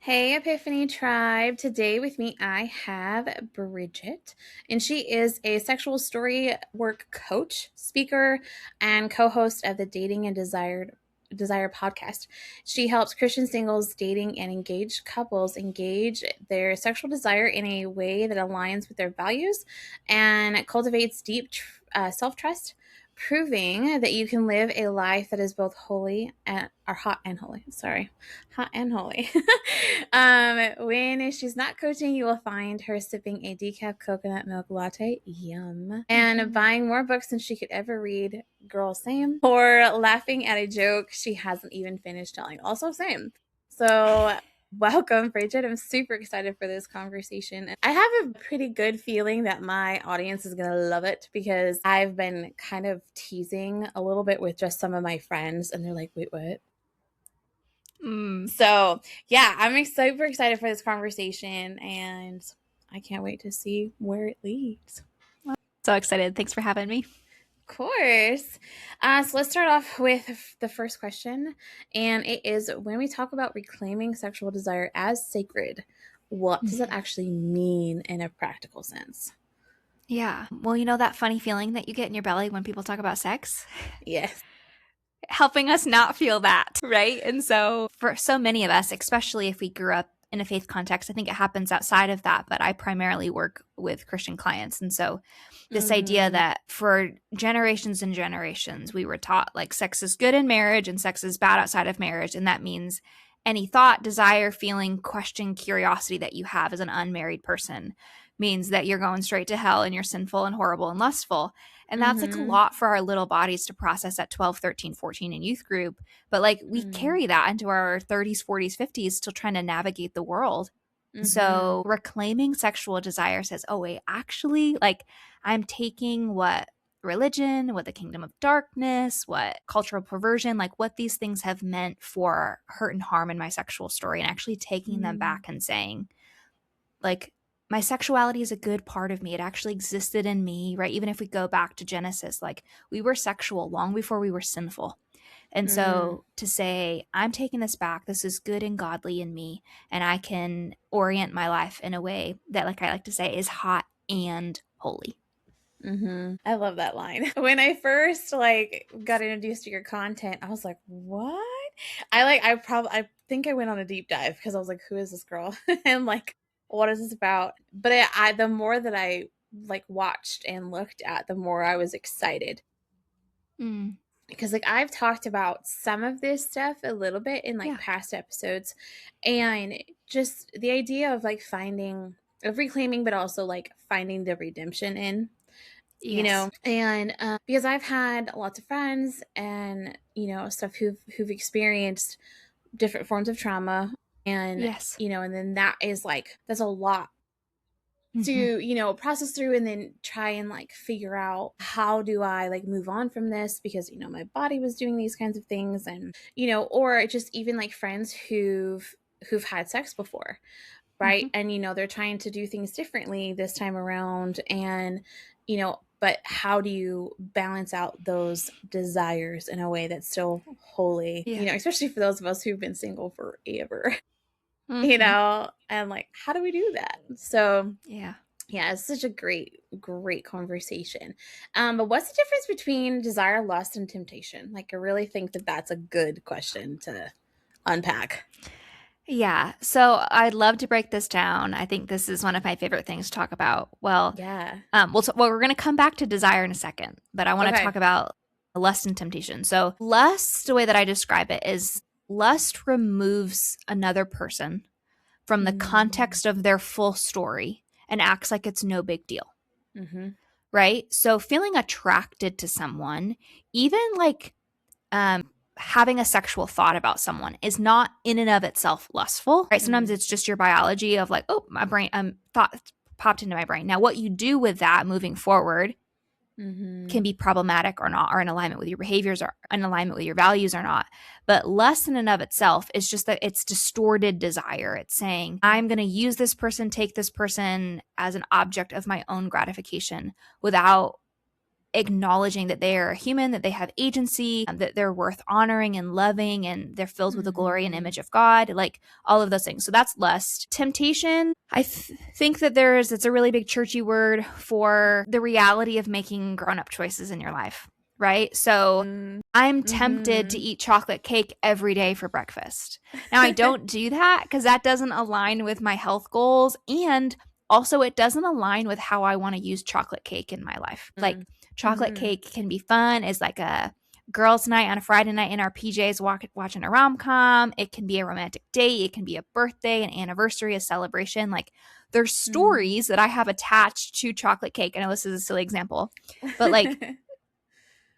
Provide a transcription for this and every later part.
Hey, Epiphany Tribe. Today with me, I have Bridgett, and she is a sexual story work coach, speaker, and co-host of the Dating and Desire podcast. She helps Christian singles, dating, and engaged couples engage their sexual desire in a way that aligns with their values and cultivates deep self-trust, proving that you can live a life that is both holy and or hot and holy. Sorry, hot and holy. When she's not coaching, you will find her sipping a decaf coconut milk latte, yum, and buying more books than she could ever read, girl, same, or laughing at a joke she hasn't even finished telling, also same. So welcome, Bridgett. I'm super excited for this conversation. I have a pretty good feeling that my audience is going to love it because I've been kind of teasing a little bit with just some of my friends, and they're like, wait, what? So yeah, I'm super excited for this conversation, and I can't wait to see where it leads. So excited. Thanks for having me. Of course. So let's start off with the first question, and it is, when we talk about reclaiming sexual desire as sacred, what does it actually mean in a practical sense? Yeah. Well, you know that funny feeling that you get in your belly when people talk about sex? Yes. Helping us not feel that, right? And so for so many of us, especially if we grew up in a faith context, I think it happens outside of that, but I primarily work with Christian clients. And so this idea that for generations and generations, we were taught like sex is good in marriage and sex is bad outside of marriage. And that means any thought, desire, feeling, question, curiosity that you have as an unmarried person means that you're going straight to hell and you're sinful and horrible and lustful. And that's like a lot for our little bodies to process at 12, 13, 14 in youth group. But like we carry that into our 30s, 40s, 50s, still trying to navigate the world. So reclaiming sexual desire says, oh, wait, actually, like I'm taking what religion, what the kingdom of darkness, what cultural perversion, like what these things have meant for hurt and harm in my sexual story, and actually taking them back and saying, like, my sexuality is a good part of me. It actually existed in me, right? Even if we go back to Genesis, like we were sexual long before we were sinful. And so to say, I'm taking this back, this is good and godly in me, and I can orient my life in a way that, like I like to say, is hot and holy. I love that line. When I first got introduced to your content, I was like, what? I think I went on a deep dive because I was like, who is this girl? And like, what is this about? But the more that I watched and looked at, the more I was excited. Because like I've talked about some of this stuff a little bit in past episodes, and just the idea of reclaiming, but also like finding the redemption in, you know, and because I've had lots of friends and stuff who've experienced different forms of trauma, and and then that's a lot to process through, and then try and figure out, how do I move on from this, because my body was doing these kinds of things, and or just even friends who've had sex before, right? And they're trying to do things differently this time around, and but how do you balance out those desires in a way that's still holy, especially for those of us who've been single forever, and how do we do that? So yeah, it's such a great conversation. But what's the difference between desire, lust, and temptation? I really think that that's a good question to unpack. Yeah. So I'd love to break this down. I think this is one of my favorite things to talk about. Well, yeah. We're going to come back to desire in a second, but I want to talk about lust and temptation. So lust, the way that I describe it, is lust removes another person from the context of their full story and acts like it's no big deal. Right? So feeling attracted to someone, even having a sexual thought about someone, is not in and of itself lustful, right? Sometimes it's just your biology of like, oh, my brain, thought popped into my brain. Now, what you do with that moving forward can be problematic or not, or in alignment with your behaviors or in alignment with your values or not. But lust in and of itself is just that it's distorted desire. It's saying, I'm going to use this person, take this person as an object of my own gratification without acknowledging that they are a human, that they have agency, that they're worth honoring and loving, and they're filled with the glory and image of God, like all of those things. So that's lust. Temptation, I think that it's a really big churchy word for the reality of making grown-up choices in your life, right? So I'm tempted to eat chocolate cake every day for breakfast. Now, I don't do that because that doesn't align with my health goals, and also it doesn't align with how I want to use chocolate cake in my life. Like, chocolate cake can be fun as like a girls' night on a Friday night in our PJs watching a rom-com. It can be a romantic date. It can be a birthday, an anniversary, a celebration. Like, there's stories that I have attached to chocolate cake. I know this is a silly example, but like,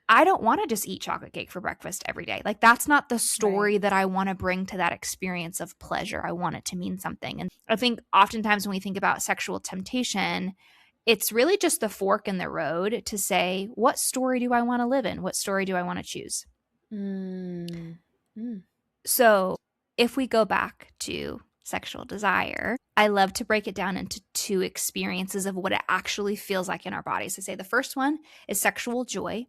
I don't want to just eat chocolate cake for breakfast every day. Like, that's not the story that I want to bring to that experience of pleasure. I want it to mean something. And I think oftentimes when we think about sexual temptation, it's really just the fork in the road to say, what story do I want to live in? What story do I want to choose? So if we go back to sexual desire, I love to break it down into two experiences of what it actually feels like in our bodies. I say the first one is sexual joy.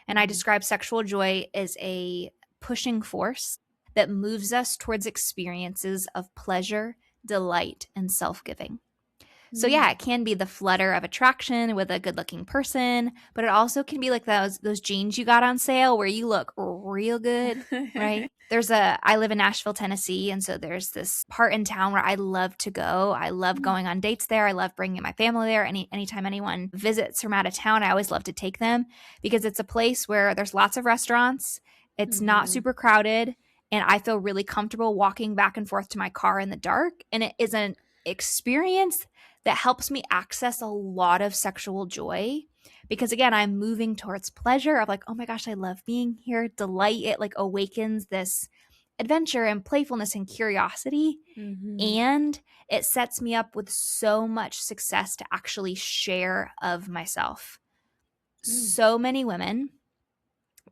And I describe sexual joy as a pushing force that moves us towards experiences of pleasure, delight, and self-giving. So yeah, it can be the flutter of attraction with a good-looking person, but it also can be like those jeans you got on sale where you look real good, right? I live in Nashville, Tennessee, and so there's this part in town where I love to go. I love going on dates there. I love bringing my family there. Anytime anyone visits from out of town, I always love to take them because it's a place where there's lots of restaurants. It's not super crowded, and I feel really comfortable walking back and forth to my car in the dark, and it is an experience that helps me access a lot of sexual joy because, again, I'm moving towards pleasure of like, oh my gosh, I love being here, delight. It like awakens this adventure and playfulness and curiosity, and it sets me up with so much success to actually share of myself. So many women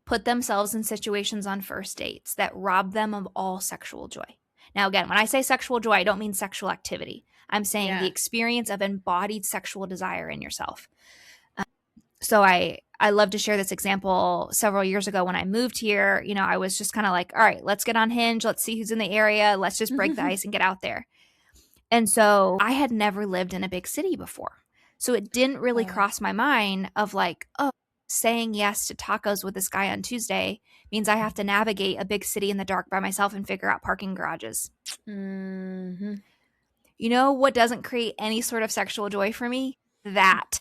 put themselves in situations on first dates that rob them of all sexual joy. Now, again, when I say sexual joy, I don't mean sexual activity. I'm saying the experience of embodied sexual desire in yourself. So I love to share this example. Several years ago when I moved here, I was just kind of like, all right, let's get on Hinge. Let's see who's in the area. Let's just break the ice and get out there. And so I had never lived in a big city before. So it didn't really cross my mind of like, oh, saying yes to tacos with this guy on Tuesday means I have to navigate a big city in the dark by myself and figure out parking garages. You know what doesn't create any sort of sexual joy for me? That.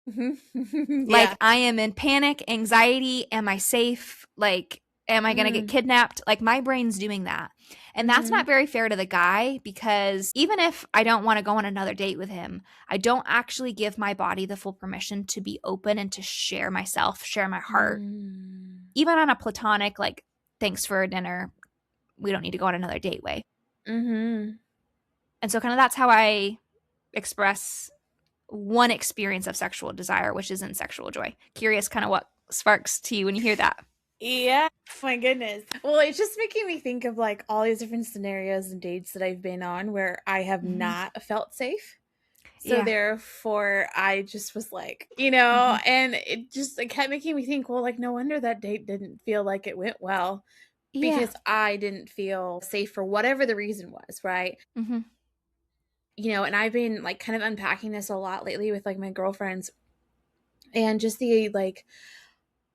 Like, I am in panic, anxiety. Am I safe? Like, am I going to get kidnapped? Like, my brain's doing that. And that's not very fair to the guy because even if I don't want to go on another date with him, I don't actually give my body the full permission to be open and to share myself, share my heart. Even on a platonic, like, thanks for dinner, we don't need to go on another date way. And so kind of that's how I express one experience of sexual desire, which isn't sexual joy. Curious kind of what sparks to you when you hear that. Yeah, my goodness. Well, it's just making me think of like all these different scenarios and dates that I've been on where I have not felt safe. So therefore I just was like, and it kept making me think, well, like, no wonder that date didn't feel like it went well because I didn't feel safe for whatever the reason was, right? And I've been like kind of unpacking this a lot lately with like my girlfriends and just the like,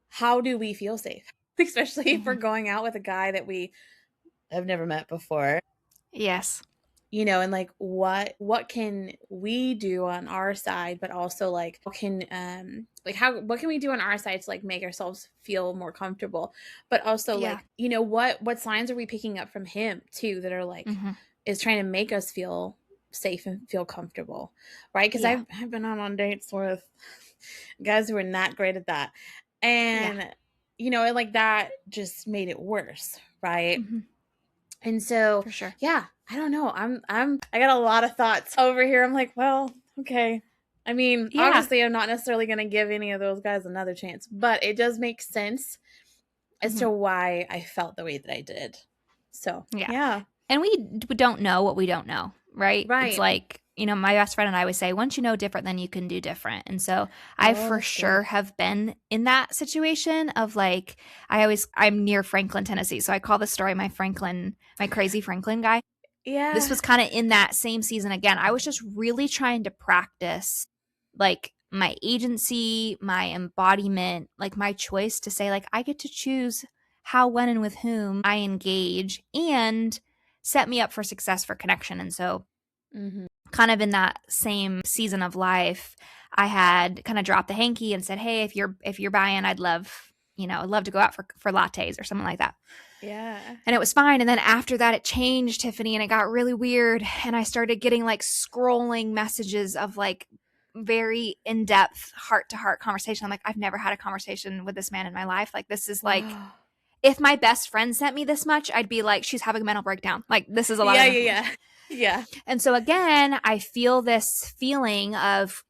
how do we feel safe? Especially if we're going out with a guy that we have never met before. Yes. And like what can we do on our side, but also like what can we do on our side to like make ourselves feel more comfortable, but also like, what signs are we picking up from him too that are like is trying to make us feel safe and feel comfortable, right? Because I've been on dates with guys who are not great at that, and and like that just made it worse, right? And so for sure, I don't know, I got a lot of thoughts over here. I'm like, well, okay, I mean, obviously I'm not necessarily going to give any of those guys another chance, but it does make sense as to why I felt the way that I did. So and we don't know what we don't know, right? It's like my best friend and I always say, once you know different, then you can do different. And so I Oh, for that's good. sure have been in that situation of like, I'm near Franklin, Tennessee. So I call this story my crazy Franklin guy. This Yeah. was kind of in that same season again. I was just really trying to practice like my agency, my embodiment, like my choice to say, like, I get to choose how, when, and with whom I engage and set me up for success for connection. And so, Mhm. kind of in that same season of life, I had kind of dropped the hanky and said, hey, if you're buying, I'd love to go out for lattes or something like that. Yeah. And it was fine. And then after that, it changed, Tiffany, and it got really weird. And I started getting like scrolling messages of like very in depth, heart to heart conversation. I'm like, I've never had a conversation with this man in my life. Like, this is like, Wow. if my best friend sent me this much, I'd be like, she's having a mental breakdown. Like, this is a lot Yeah, of yeah, information. yeah. Yeah. And so again, I feel this feeling of,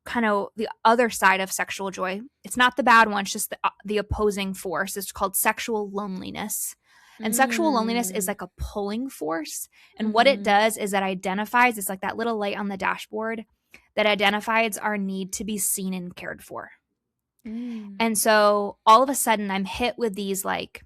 kind of the other side of sexual joy. It's not the bad one, it's just the opposing force. It's called sexual loneliness. And sexual loneliness is Mm. like a pulling force. And what it Mhm. does is it identifies, it's like that little light on the dashboard that identifies our need to be seen and cared for. Mm. And so all of a sudden, I'm hit with these like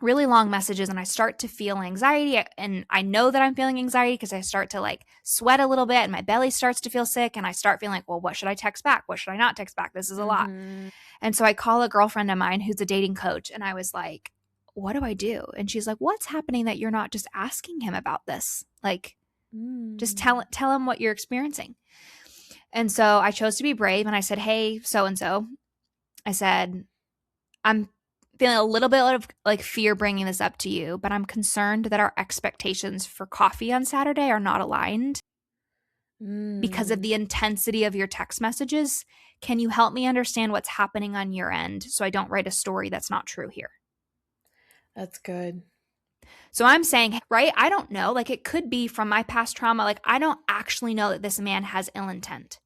really long messages and I start to feel anxiety, and I know that I'm feeling anxiety because I start to like sweat a little bit and my belly starts to feel sick, and I start feeling like, well, what should I text back? What should I not text back? This is a lot. Mhm. And so I call a girlfriend of mine who's a dating coach, and I was like, what do I do? And she's like, what's happening that you're not just asking him about this? Like, just Mm. tell him what you're experiencing. And so I chose to be brave, and I said, hey, so and so, I said, I'm feeling a little bit of like fear bringing this up to you, but I'm concerned that our expectations for coffee on Saturday are not aligned because of Mm. the intensity of your text messages. Can you help me understand what's happening on your end so I don't write a story that's not true here? That's good. So I'm saying, right? I don't know. Like, it could be from my past trauma. Like, I don't actually know that this man has ill intent.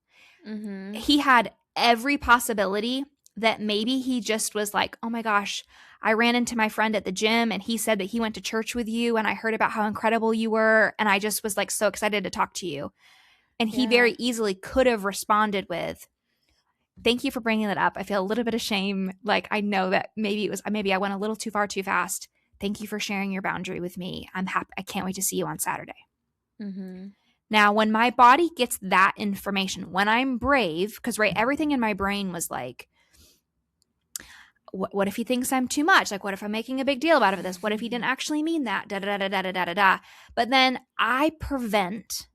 Mhm. He had every possibility that maybe he just was like, oh my gosh, I ran into my friend at the gym and he said that he went to church with you and I heard about how incredible you were. And I just was like so excited to talk to you. And he Yeah. very easily could have responded with, thank you for bringing that up. I feel a little bit of shame. Like, I know that maybe I went a little too far too fast. Thank you for sharing your boundary with me. I'm happy. I can't wait to see you on Saturday. Mhm. Now, when my body gets that information, when I'm brave, because right, everything in my brain was like, what if he thinks I'm too much? Like, what if I'm making a big deal about this? What if he didn't actually mean that? Da da da da da da da da. But then I prevent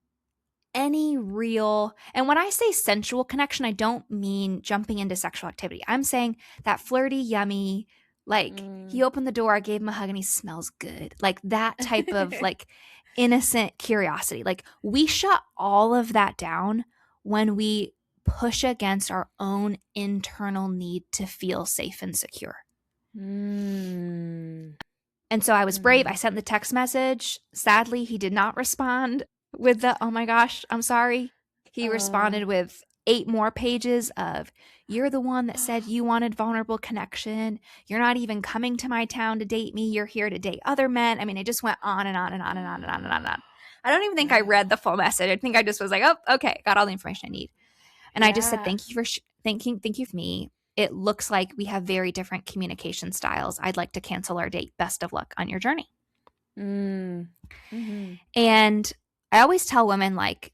any real, and when I say sensual connection, I don't mean jumping into sexual activity. I'm saying that flirty, yummy, like he Mm. opened the door, I gave him a hug, and he smells good. Like that type of like innocent curiosity. Like, we shut all of that down when we push against our own internal need to feel safe and secure. Mm. And so I was brave. I Mhm. sent the text message. Sadly, he did not respond with the, oh my gosh, I'm sorry. He Oh. responded with 8 more pages of, you're the one that said you wanted vulnerable connection. You're not even coming to my town to date me. You're here to date other men. I mean, it just went on and on and on and on and on and on and on. I don't even think I read Wow. the full message. I think I just was like, oh, okay, got all the information I need. And I just said, Yeah. thank you for thank you for me. It looks like we have very different communication styles. I'd like to cancel our date. Best of luck on your journey. Mm. Mhm. And I always tell women, like,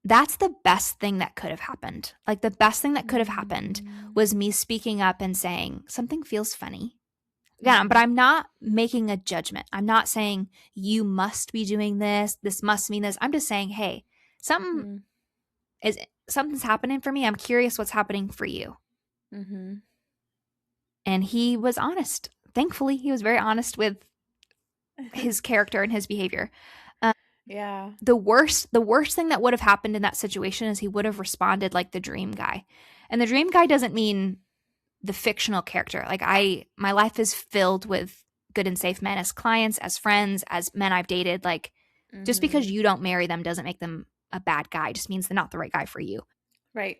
that's the best thing that could have happened. Like, the best thing that could have happened Mm. was me speaking up and saying, something feels funny. Yeah, but Mhm. I'm not making a judgment. I'm not saying you must be doing this. This must mean this. I'm just saying, hey, something Mm. is something's happening for me. I'm curious what's happening for you. Mhm. And he was honest. Thankfully, he was very honest with his character and his behavior. Um, Yeah. the worst thing that would have happened in that situation is he would have responded like the dream guy. And the dream guy doesn't mean the fictional character. Like, my life is filled with good and safe men as clients, as friends, as men I've dated. Like, just because Mhm. you don't marry them doesn't make them a bad guy. It just means they're not the right guy for you. Right.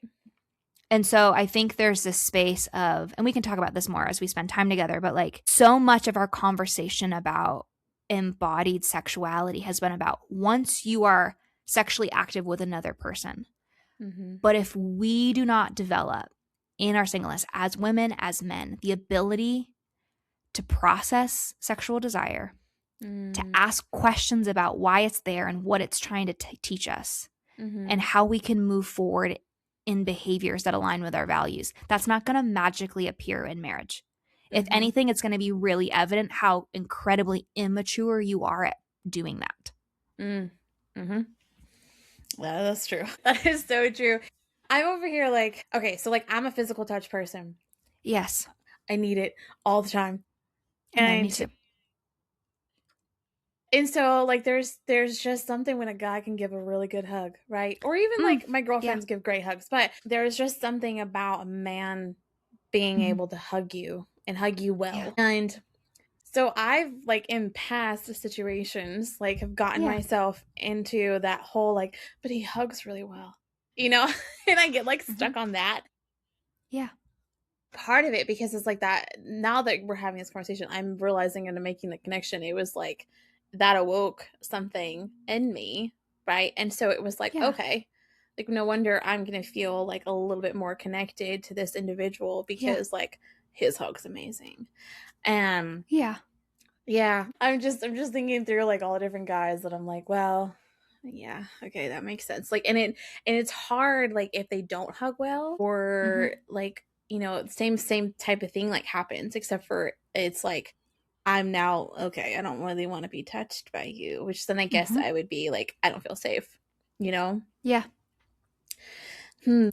And so I think there's this space of, and we can talk about this more as we spend time together, but like, so much of our conversation about embodied sexuality has been about, once you are sexually active with another person. Mm-hmm. But if we do not develop in our singleness, as women, as men, the ability to process sexual desire, to Mm-hmm. ask questions about why it's there and what it's trying to teach us, Mm-hmm. and how we can move forward in behaviors that align with our values, that's not going to magically appear in marriage. If Mm-hmm. anything, it's going to be really evident how incredibly immature you are at doing that. Mm-hmm. Yeah, that's true. That is so true. I'm over here like, okay, so like I'm a physical touch person. Yes. I need it all the time. No, me And too. and so like there's just something when a guy can give a really good hug, right? Or even like my Yeah. girlfriends give great hugs, but there's just something about a man being Mm-hmm. able to hug you and hug you Yeah. well. And so I've like in past situations like have gotten Yeah. myself into that whole like, but he hugs really well. You know, and I get like Mm-hmm. stuck on that Yeah. part of it because it's like that now that we're having this conversation, I'm realizing and making the connection. It was like that awoke something in me, right? And so it was like, Yeah. okay, like no wonder I'm gonna feel like a little bit more connected to this individual Yeah. because like his hug's amazing. And Yeah. yeah, I'm just thinking through like all the different guys that I'm like, well, yeah, okay, that makes sense. Like and it's hard like if they don't hug well Mm-hmm. or like, you know, same type of thing like happens except for it's like I'm now okay, I don't really want to be touched by you, which then I guess Mm-hmm. I would be like I don't feel safe, you know? Yeah. Hmm.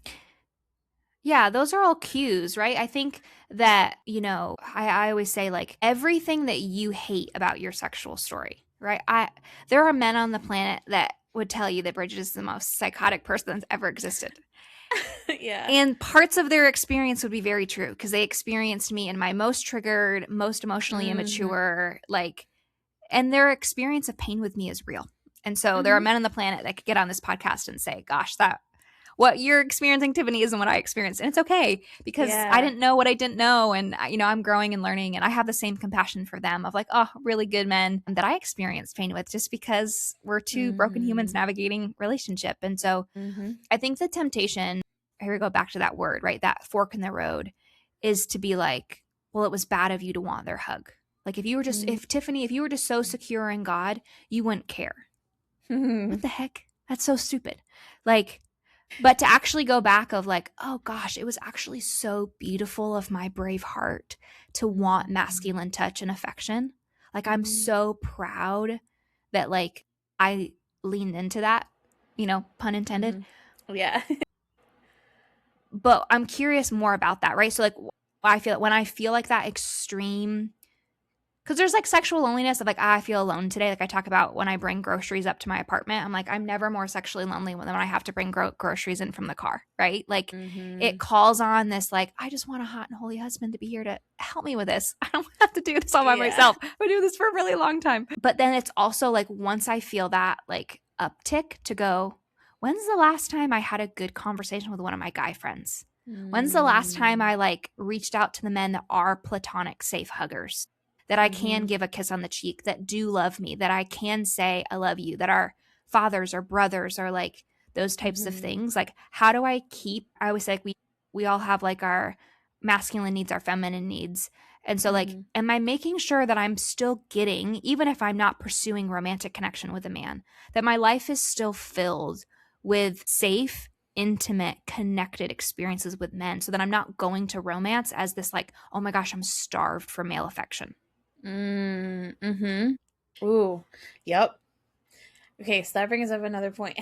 Yeah, those are all cues, right? I think that, I always say like everything that you hate about your sexual story, right? There are men on the planet that would tell you that Bridget is the most psychotic person that's ever existed. Yeah. And parts of their experience would be very true because they experienced me in my most triggered, most emotionally Mhm. immature, like, and their experience of pain with me is real. And so there are Mhm. men on the planet that could get on this podcast and say, gosh, that what you're experiencing, Tiffany, isn't what I experienced. And it's okay because I Yeah. didn't know what I didn't know. And, I'm growing and learning. And I have the same compassion for them of like, oh, really good men that I experienced pain with just because we're two broken humans Mhm. navigating relationship. And so Mhm. I think the temptation, here we go back to that word, right? That fork in the road is to be like, well, it was bad of you to want their hug. Like Mhm. if Tiffany, if you were just so secure in God, you wouldn't care. What Mhm. the heck? That's so stupid. Like, but to actually go back of like, oh gosh, it was actually so beautiful of my brave heart to want Mhm. masculine touch and affection. Like I'm Mhm. so proud that like I leaned into that, pun intended. Mhm. Yeah. But I'm curious more about that, right? So like I feel when I feel like that extreme, because there's like sexual loneliness of like, I feel alone today. Like I talk about when I bring groceries up to my apartment, I'm like, I'm never more sexually lonely than when I have to bring groceries in from the car, right? Like it Mhm. calls on this, like, I just want a hot and holy husband to be here to help me with this. I don't have to do this all by Yeah. myself. I do this for a really long time. But then it's also like, once I feel that like uptick to go, when's the last time I had a good conversation with one of my guy friends? When's the last time Mm. I like reached out to the men that are platonic safe huggers? That I can Mhm. give a kiss on the cheek, that do love me, that I can say I love you, that are fathers or brothers or like those types of Mhm. things. Like how do I keep I always say like we all have like our masculine needs, our feminine needs. And so like Mhm. am I making sure that I'm still getting, even if I'm not pursuing romantic connection with a man, that my life is still filled with safe, intimate, connected experiences with men so that I'm not going to romance as this like, oh my gosh, I'm starved for male affection. Mm. Mhm. Ooh. Yep. Okay, so that brings up another point.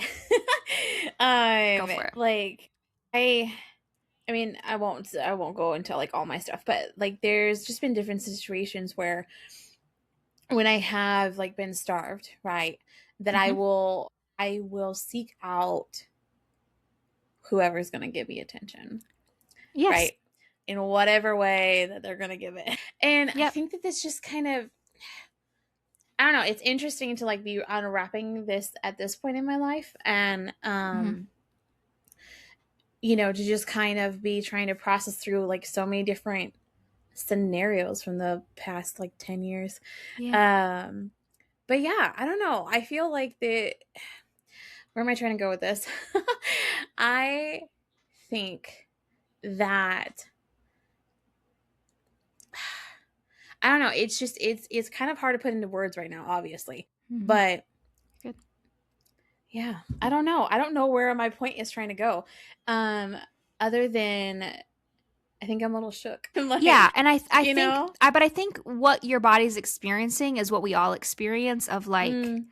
Go for it. Like I I mean, I won't go into like all my stuff, but like there's just been different situations where when I have like been starved, right, that Mhm. I will seek out whoever's going to give me attention, Yes. right? In whatever way that they're going to give it. And I Yep. think that this just kind of I don't know, it's interesting to like be unwrapping this at this point in my life and Mhm. you know, to just kind of be trying to process through like so many different scenarios from the past like 10 years. Yeah. Um but yeah, I don't know. I feel like the where am I trying to go with this? I think that I don't know. It's just it's kind of hard to put into words right now, obviously. Mm-hmm. But Good. yeah, I don't know. I don't know where my point is trying to go. Um, other than I think I'm a little shook. Yeah, Like, and I you think know? but I think what your body's experiencing is what we all experience of like Mm,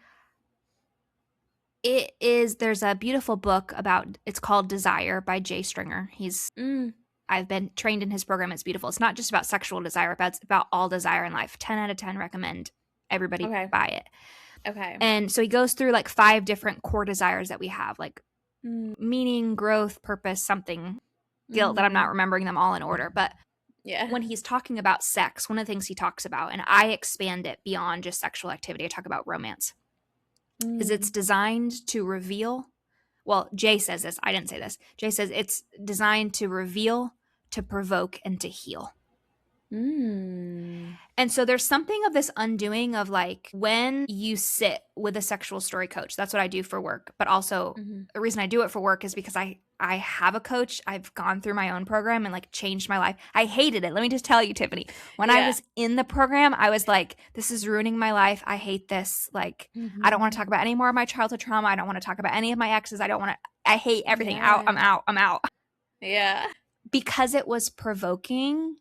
there's a beautiful book about it's called Desire by Jay Stringer. mm, I've been trained in his program. It's beautiful. It's not just about sexual desire, but it's about all desire in life. 10 out of 10 recommend everybody okay. buy it. Okay. And so he goes through like 5 different core desires that we have, like Mm, meaning, growth, purpose, something, guilt, that I'm not mm, remembering them all in order. But yeah. when he's talking about sex, one of the things he talks about, and I expand it beyond just sexual activity, I talk about romance, is it's Mm, designed to reveal. Well, Jay says this. I didn't say this. Jay says it's designed to reveal, to provoke, and to heal. mm, And so there's something of this undoing of like when you sit with a sexual story coach. That's what I do for work. But also mhm. the reason I do it for work is because I have a coach. I've gone through my own program and like changed my life. I hated it. Let me just tell you, Tiffany. When I Yeah. was in the program, I was like, this is ruining my life. I hate this. Like, I don't want to Mhm. talk about any more of my childhood trauma. I don't want to talk about any of my exes. I don't want to I hate everything. Out. I'm Yeah. out. I'm out. Yeah. Because it was provoking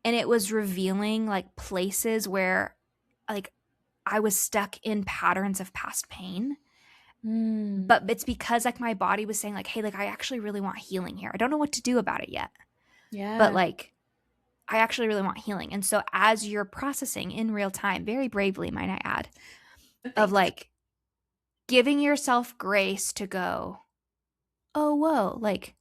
and it was revealing like places where like I was stuck in patterns of past pain. Mm, But it's because like my body was saying like, hey, like I actually really want healing here. I don't know what to do about it yet. But yeah. like I actually really want healing. And so as you're processing in real time, very bravely, might I add, of Thanks. like giving yourself grace to go, oh, whoa, like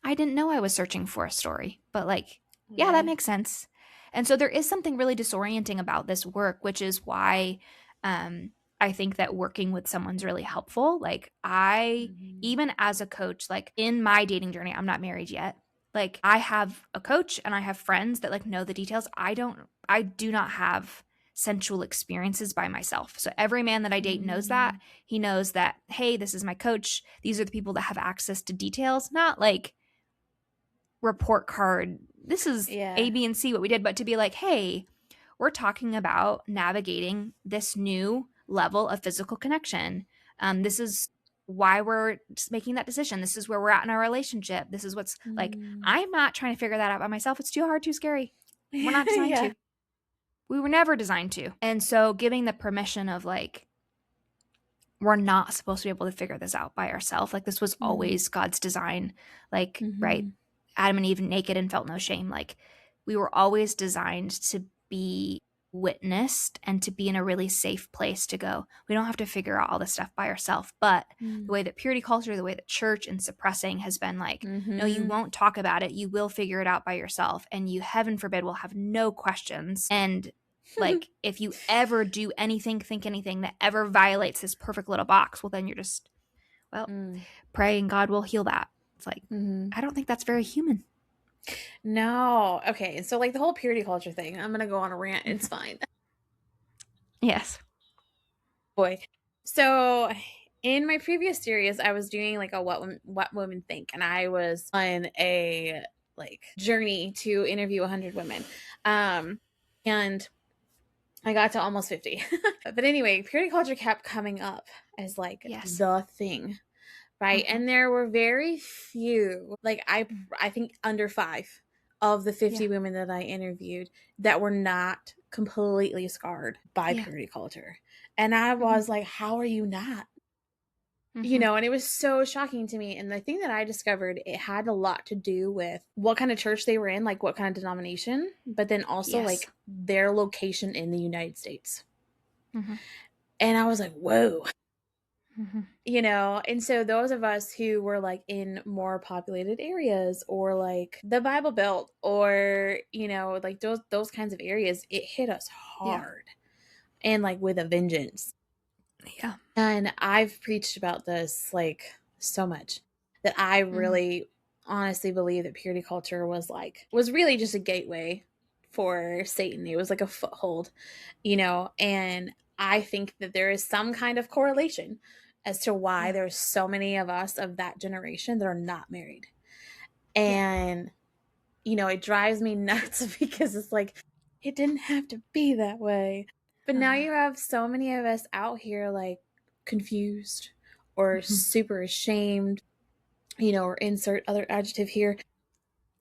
I didn't know I was searching for a story, but like, yeah, that Yeah. makes sense. And so there is something really disorienting about this work, which is why um, I think that working with someone's really helpful. Like, Mhm. even as a coach, like in my dating journey, I'm not married yet. Like, I have a coach and I have friends that like know the details. I do not have sensual experiences by myself. So every man that I date knows that. Mm, He knows that, hey, this is my coach. These are the people that have access to details, not like, report card. This is yeah. A, B, and C what we did, but to be like, hey, we're talking about navigating this new level of physical connection. This is why we're just making that decision. This is where we're at in our relationship. This is what's like, Mm. I'm not trying to figure that out by myself. It's too hard, too scary. We're not designed Yeah. to. We were never designed to. And so giving the permission of like, we're not supposed to be able to figure this out by ourselves. Like this was Mm, always God's design. Like, right? mhm. Adam and Eve naked and felt no shame. Like we were always designed to be witnessed and to be in a really safe place to go. We don't have to figure out all this stuff by ourselves. But the Mm, way that purity culture, the way that church and suppressing has been like, no, you mhm. won't talk about it. You will figure it out by yourself. And you, heaven forbid, will have no questions. And like if you ever do anything, think anything that ever violates this perfect little box, well, then you're just, well, Mm, praying God will heal that. It's like, mhm. I don't think that's very human. No. Okay. So like the whole purity culture thing, I'm gonna go on a rant. It's fine. Yes. Boy. So in my previous series, I was doing like a what women think, and I was on a like journey to interview 100 women. And I got to almost 50. But anyway, purity culture kept coming up as like Yes. the thing, right? Mm-hmm. And there were very few, like I think under 5 of the 50 Yeah. women that I interviewed that were not completely scarred by Yeah. purity culture. And I Mm-hmm. was like, how are you not? Mm-hmm. And it was so shocking to me. And the thing that I discovered, it had a lot to do with what kind of church they were in, like what kind of denomination, but then also Yes. like their location in the United States. Mm-hmm. And I was like, whoa. Mm-hmm. And so those of us who were like in more populated areas or like the Bible Belt or like those kinds of areas, it hit us Yeah. hard and like with a vengeance. Yeah. And I've preached about this like so much that I Mm-hmm. really honestly believe that purity culture was really just a gateway for Satan. It was like a foothold, and I think that there is some kind of correlation as to why Yeah. there's so many of us of that generation that are not married. Yeah. And, it drives me nuts because it's like, it didn't have to be that way. But now Uh-huh. you have so many of us out here like confused or Mhm. super ashamed, or insert other adjective here,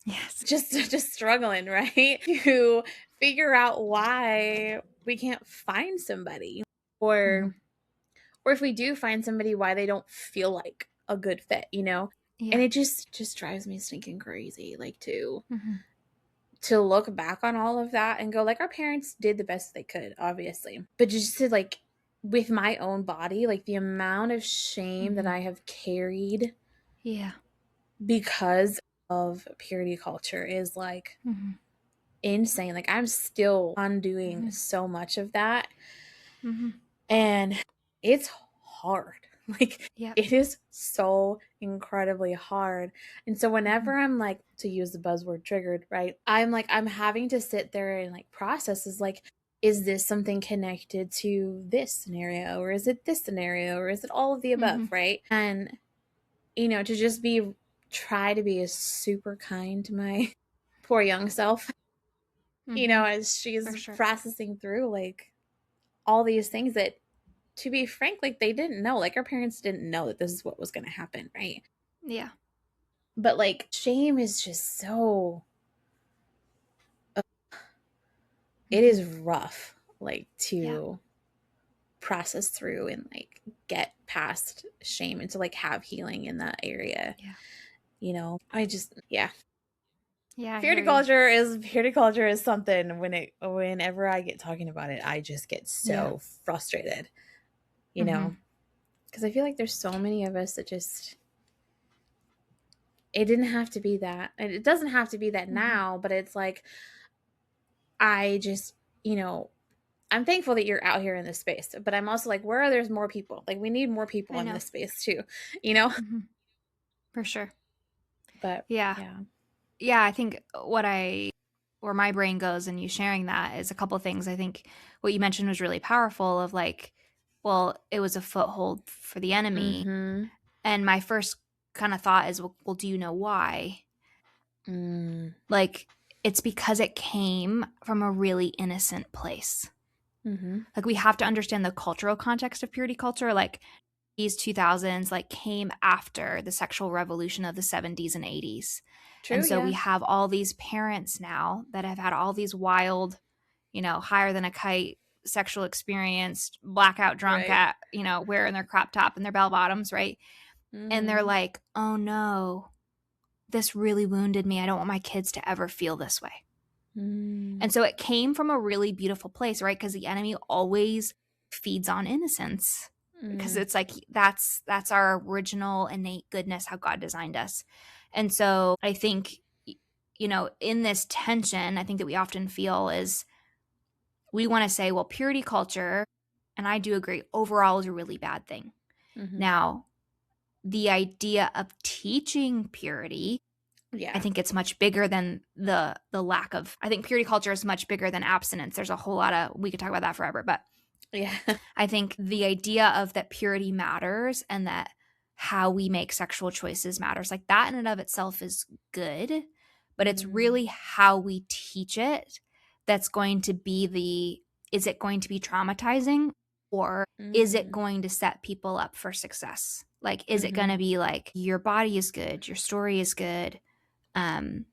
Yes. just struggling, right? To figure out why we can't find somebody, or Mhm. or if we do find somebody, why they don't feel like a good fit. And Yeah. it just drives me stinking crazy, like Mhm. to look back on all of that and go like, our parents did the best they could, obviously, but just to like, with my own body, like the amount of shame that Mhm. I have carried Yeah. because of purity culture is like Mhm. insane. Like, I'm still undoing Mhm. so much of that, Mhm. and it's hard. Like, Yep. it is so incredibly hard. And so Mhm. whenever I'm like, to use the buzzword triggered, right? I'm having to sit there and like process, is like, is this something connected to this scenario, or is it this scenario, or is it all of the above, Mhm. right? And to just try to be as super kind to my poor young self, Mhm. as For she's sure. processing through like all these things that, to be frank, like, they didn't know. Like, our parents didn't know that this is what was going to happen, right? Yeah. But like, shame is just so, it Mhm. is rough, like, Yeah. to process through and like get past shame and to like have healing in that area. Yeah. I just, yeah. Yeah, I Purity hear you. culture is something, whenever I get talking about it, I just get Yeah. so frustrated, you Mhm. know, because I feel like there's so many of us that just, it didn't have to be that. And it doesn't have to be that Mhm. now, but it's like, I just, I'm thankful that you're out here in this space, but I'm also like, where are there's more people? Like, we need more people I in know. this space too, you know? Mhm. For sure. But Yeah. yeah. Yeah, I think where my brain goes in you sharing that is a couple things. I think what you mentioned was really powerful of like, well, it was a foothold for the enemy. Mm-hmm. And my first kind of thought is, well, do you know why? Mm. Like, it's because it came from a really innocent place. Mm-hmm. Like, we have to understand the cultural context of purity culture. Like, these 2000s like came after the sexual revolution of the 70s and 80s. True, And so we yeah. have all these parents now that have had all these wild, higher than a kite sexual experience, blackout drunk Right. at, wearing their crop top and their bell bottoms, right? And they're Mm-hmm. like, "Oh no, this really wounded me. I don't want my kids to ever feel this way." Mm. And so it came from a really beautiful place, right? Because the enemy always feeds on innocence. Because Mm. it's like that's our original innate goodness, how God designed us. And so I think, in this tension, I think that we often feel is we want to say, well, purity culture, and I do agree, overall is a really bad thing. Mm-hmm. Now, the idea of teaching purity, I Yeah. think it's much bigger than the lack of. I think purity culture is much bigger than abstinence. There's a whole lot of we could talk about that forever, but Yeah. I think the idea of that purity matters and that how we make sexual choices matters. Like that in and of itself is good, but it's Mm. really how we teach it that's going to be is it going to be traumatizing or is it Mm. going to set people up for success? Like, is it going Mm-hmm. to be like your body is good, your story is good, um,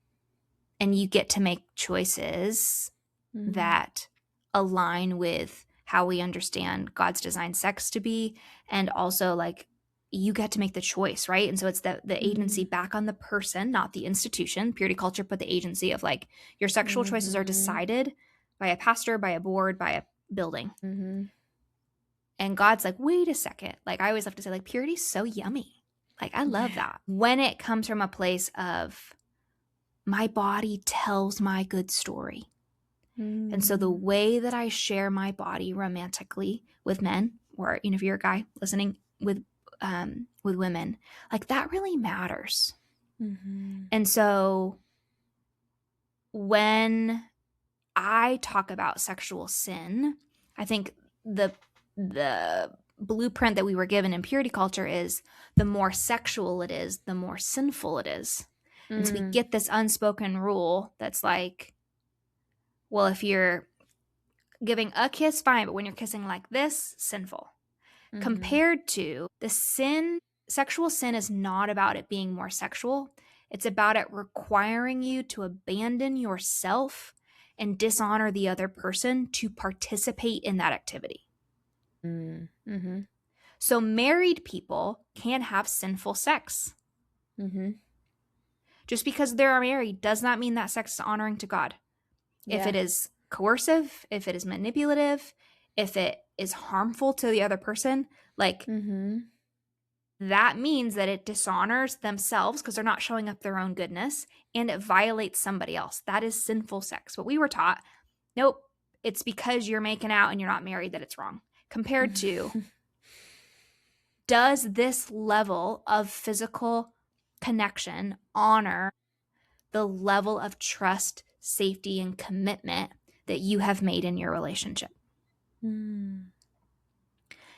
and you get to make choices Mm-hmm. that align with how we understand God's designed sex to be, and also like you get to make the choice, right? And so it's the agency Mm. back on the person, not the institution. Purity culture put the agency of like your sexual choices are Mm-hmm. decided by a pastor, by a board, by a building. Mm-hmm. And God's like, wait a second. Like I always have to say, like, purity's so yummy. Like I love Yeah. that. When it comes from a place of my body tells my good story. And so the Mm. way that I share my body romantically with men, or if you're a guy listening with women, like that really matters. Mm-hmm. And so when I talk about sexual sin, I think the blueprint that we were given in purity culture is the more sexual it is, the more sinful it is. And so we Mm-hmm. get this unspoken rule that's like, well, if you're giving a kiss, fine, but when you're kissing like this, sinful. Mm-hmm. Compared to the sin, sexual sin is not about it being more sexual. It's about it requiring you to abandon yourself and dishonor the other person to participate in that activity. Mm-hmm. So married people can have sinful sex. Mm-hmm. Just because they're married does not mean that sex is honoring to God. If Yeah. it is coercive, if it is manipulative, if it is harmful to the other person, like Mm-hmm. that means that it dishonors themselves because they're not showing up their own goodness, and it violates somebody else. That is sinful sex. What we were taught, nope, it's because you're making out and you're not married that it's wrong. Compared to, does this level of physical connection honor the level of trust, safety, and commitment that you have made in your relationship? Mm.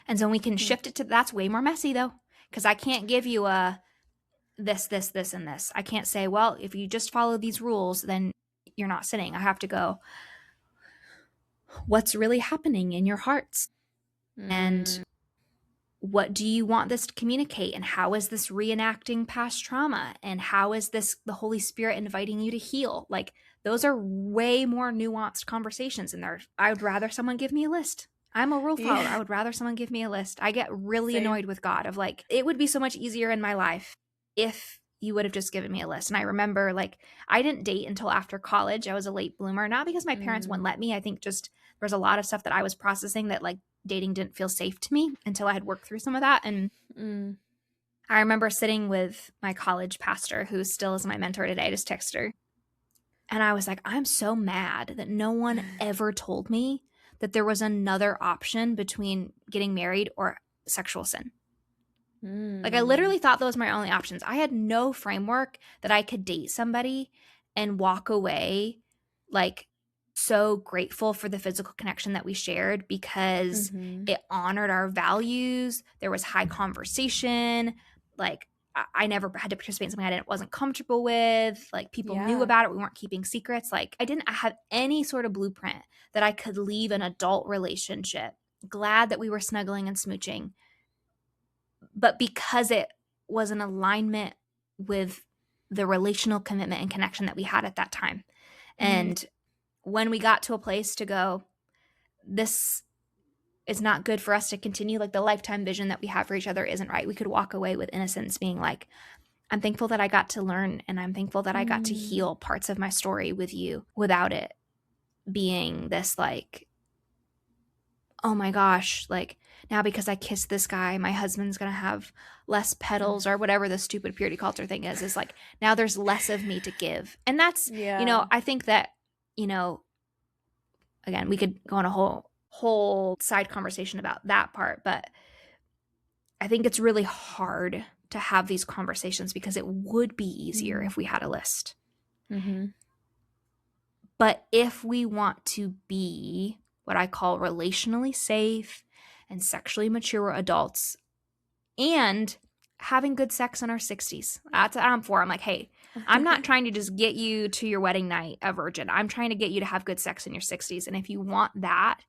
And so we can shift it to that's way more messy though, because I can't give you a this, and this. I can't say, well, if you just follow these rules, then you're not sinning. I have to go, what's really happening in your hearts? And Mm. what do you want this to communicate? And how is this reenacting past trauma? And how is this the Holy Spirit inviting you to heal? Like, those are way more nuanced conversations. And I would rather someone give me a list. I'm a rule follower. I Yeah. would rather someone give me a list. I get really Same. annoyed with God of like, it would be so much easier in my life if you would have just given me a list. And I remember like, I didn't date until after college. I was a late bloomer, not because my parents wouldn't let me. I think just there was a lot of stuff that I was processing that like dating didn't feel safe to me until I had worked through some of that. And Mm. I remember sitting with my college pastor, who still is my mentor today. I just texted her. And I was like, I'm so mad that no one ever told me that there was another option between getting married or sexual sin. Like, I Mm. literally thought those were my only options. I had no framework that I could date somebody and walk away like so grateful for the physical connection that we shared because Mm-hmm. it honored our values. There was high conversation. Like, I never had to participate in something I wasn't comfortable with. Like, people knew Yeah. about it. We weren't keeping secrets. Like, I didn't have any sort of blueprint that I could leave an adult relationship. Glad that we were snuggling and smooching, but because it was in alignment with the relational commitment and connection that we had at that time. Mm-hmm. And when we got to a place to go, this is not good for us to continue, like the lifetime vision that we have for each other isn't right. We could walk away with innocence, being like, I'm thankful that I got to learn, and I'm thankful that I got to Mm. heal parts of my story with you without it being this like, oh my gosh, like now because I kissed this guy, my husband's gonna have less petals or whatever the stupid purity culture thing is like now there's less of me to give. And that's, Yeah. I think that, you know, again, we could go on a whole side conversation about that part, but I think it's really hard to have these conversations because it would be easier if we had a list. Mm-hmm. But if we want to be what I call relationally safe and sexually mature adults and having good sex in our 60s, that's what I'm for. I'm like, hey, I'm not trying to just get you to your wedding night a virgin. I'm trying to get you to have good sex in your 60s. And if you want that,